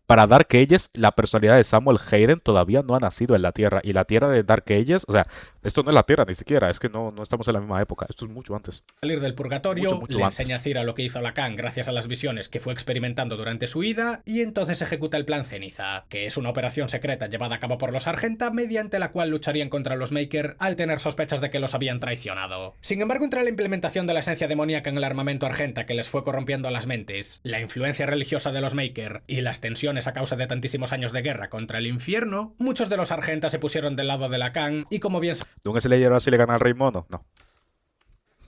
para Dark Ages, la personalidad de Samuel Hayden todavía no ha nacido en la Tierra. Y la Tierra de Dark Ages, o sea, esto no es la Tierra ni siquiera, es que no estamos en la misma época. Esto es mucho antes. Salir del purgatorio, Mucho le antes. enseña a Cira lo que hizo Lacan gracias a las visiones que fue experimentando durante su ida, y entonces ejecuta el plan Ceniza, que es una operación secreta llevada a cabo por los Argenta, mediante la cual lucharían contra los Maker al tener sospechas de que los habían traicionado. Sin embargo, entre la implementación de la esencia demoníaca en el armamento Argenta que les fue corrompiendo las mentes, la influencia religiosa de los Maker y las tensiones a causa de tantísimos años de guerra contra el infierno, muchos de los Argenta se pusieron del lado de Lacan y, como bien ¿De un Slayer así le gana al Rey Mono? No.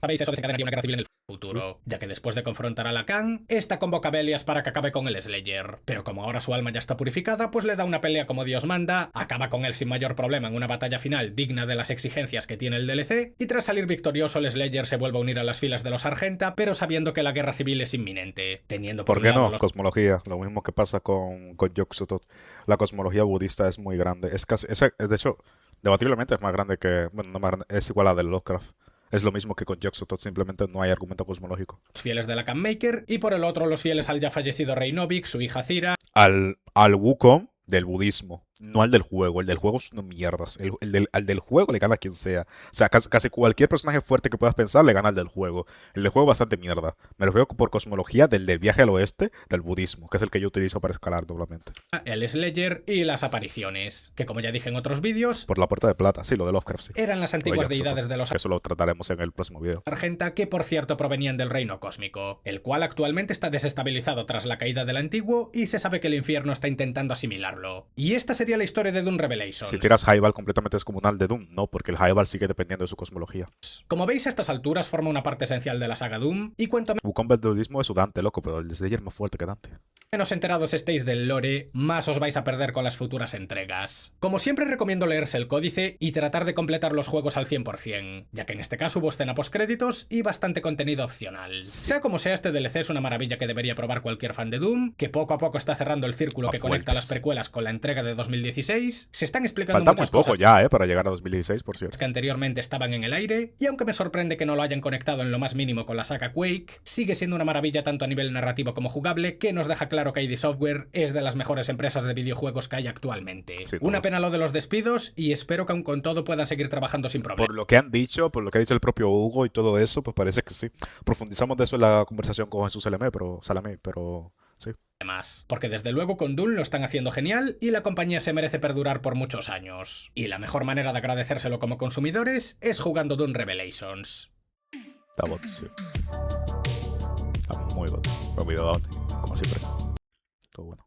sabéis, eso desencadenaría una guerra civil en el futuro, ya que después de confrontar a Lacan, esta convoca a Belias para que acabe con el Slayer. Pero como ahora su alma ya está purificada, pues le da una pelea como Dios manda, acaba con él sin mayor problema en una batalla final digna de las exigencias que tiene el DLC, y tras salir victorioso el Slayer se vuelve a unir a las filas de los Argenta, pero sabiendo que la guerra civil es inminente, teniendo por ¿Por un qué lado no? los Cosmología. Lo mismo que pasa con Yog-Sothoth. La cosmología budista es muy grande. Es casi, de hecho, debatiblemente es más grande que... Bueno, no más grande, es igual a la de Lovecraft. Es lo mismo que con Yog-Sothoth, simplemente no hay argumento cosmológico. fieles de Lacan Maker, y por el otro los fieles al ya fallecido rey Novik, su hija Cira, Al Wukong del budismo, no al del juego. El del juego es una mierda. Al del juego le gana a quien sea. O sea, casi cualquier personaje fuerte que puedas pensar le gana al del juego. El del juego es bastante mierda. Me refiero por cosmología del viaje al oeste del budismo, que es el que yo utilizo para escalar doblemente. el Slayer y las apariciones, que como ya dije en otros vídeos, Por la puerta de plata, sí, lo de Lovecraft, sí. eran las antiguas Yog-Sothoth, deidades de los que eso lo trataremos en el próximo video. Argenta, que por cierto provenían del reino cósmico, el cual actualmente está desestabilizado tras la caída del antiguo y se sabe que el infierno está intentando asimilarlo. Y esta sería la historia de Doom Revelations. Si tiras Highball completamente descomunal de Doom, no, porque el Highball sigue dependiendo de su cosmología. Como veis, a estas alturas forma una parte esencial de la saga Doom, y cuanto Wukong del budismo es su Dante, loco, pero el Slayer es más fuerte que Dante. menos enterados estéis del lore, más os vais a perder con las futuras entregas. Como siempre, recomiendo leerse el códice y tratar de completar los juegos al 100%, ya que en este caso hubo escena postcréditos y bastante contenido opcional. Sea como sea, este DLC es una maravilla que debería probar cualquier fan de Doom, que poco a poco está cerrando el círculo que conecta las precuelas con la entrega de 2016. Se están explicando Falta muy muchas poco cosas ya, para llegar a 2016, por cierto. que anteriormente estaban en el aire, y aunque me sorprende que no lo hayan conectado en lo más mínimo con la saga Quake, sigue siendo una maravilla tanto a nivel narrativo como jugable, que nos deja claro que ID Software es de las mejores empresas de videojuegos que hay actualmente. Sí, Una pena lo de los despidos, y espero que aun con todo puedan seguir trabajando sin problemas. Por lo que han dicho, por lo que ha dicho el propio Hugo y todo eso, pues parece que sí. Profundizamos de eso en la conversación con Jesús Salamé, pero sí. Porque desde luego con Doom lo están haciendo genial y la compañía se merece perdurar por muchos años. Y la mejor manera de agradecérselo como consumidores es jugando Doom Revelations. Está bot, sí. Está muy bot. Pero video, como siempre. Todo bueno.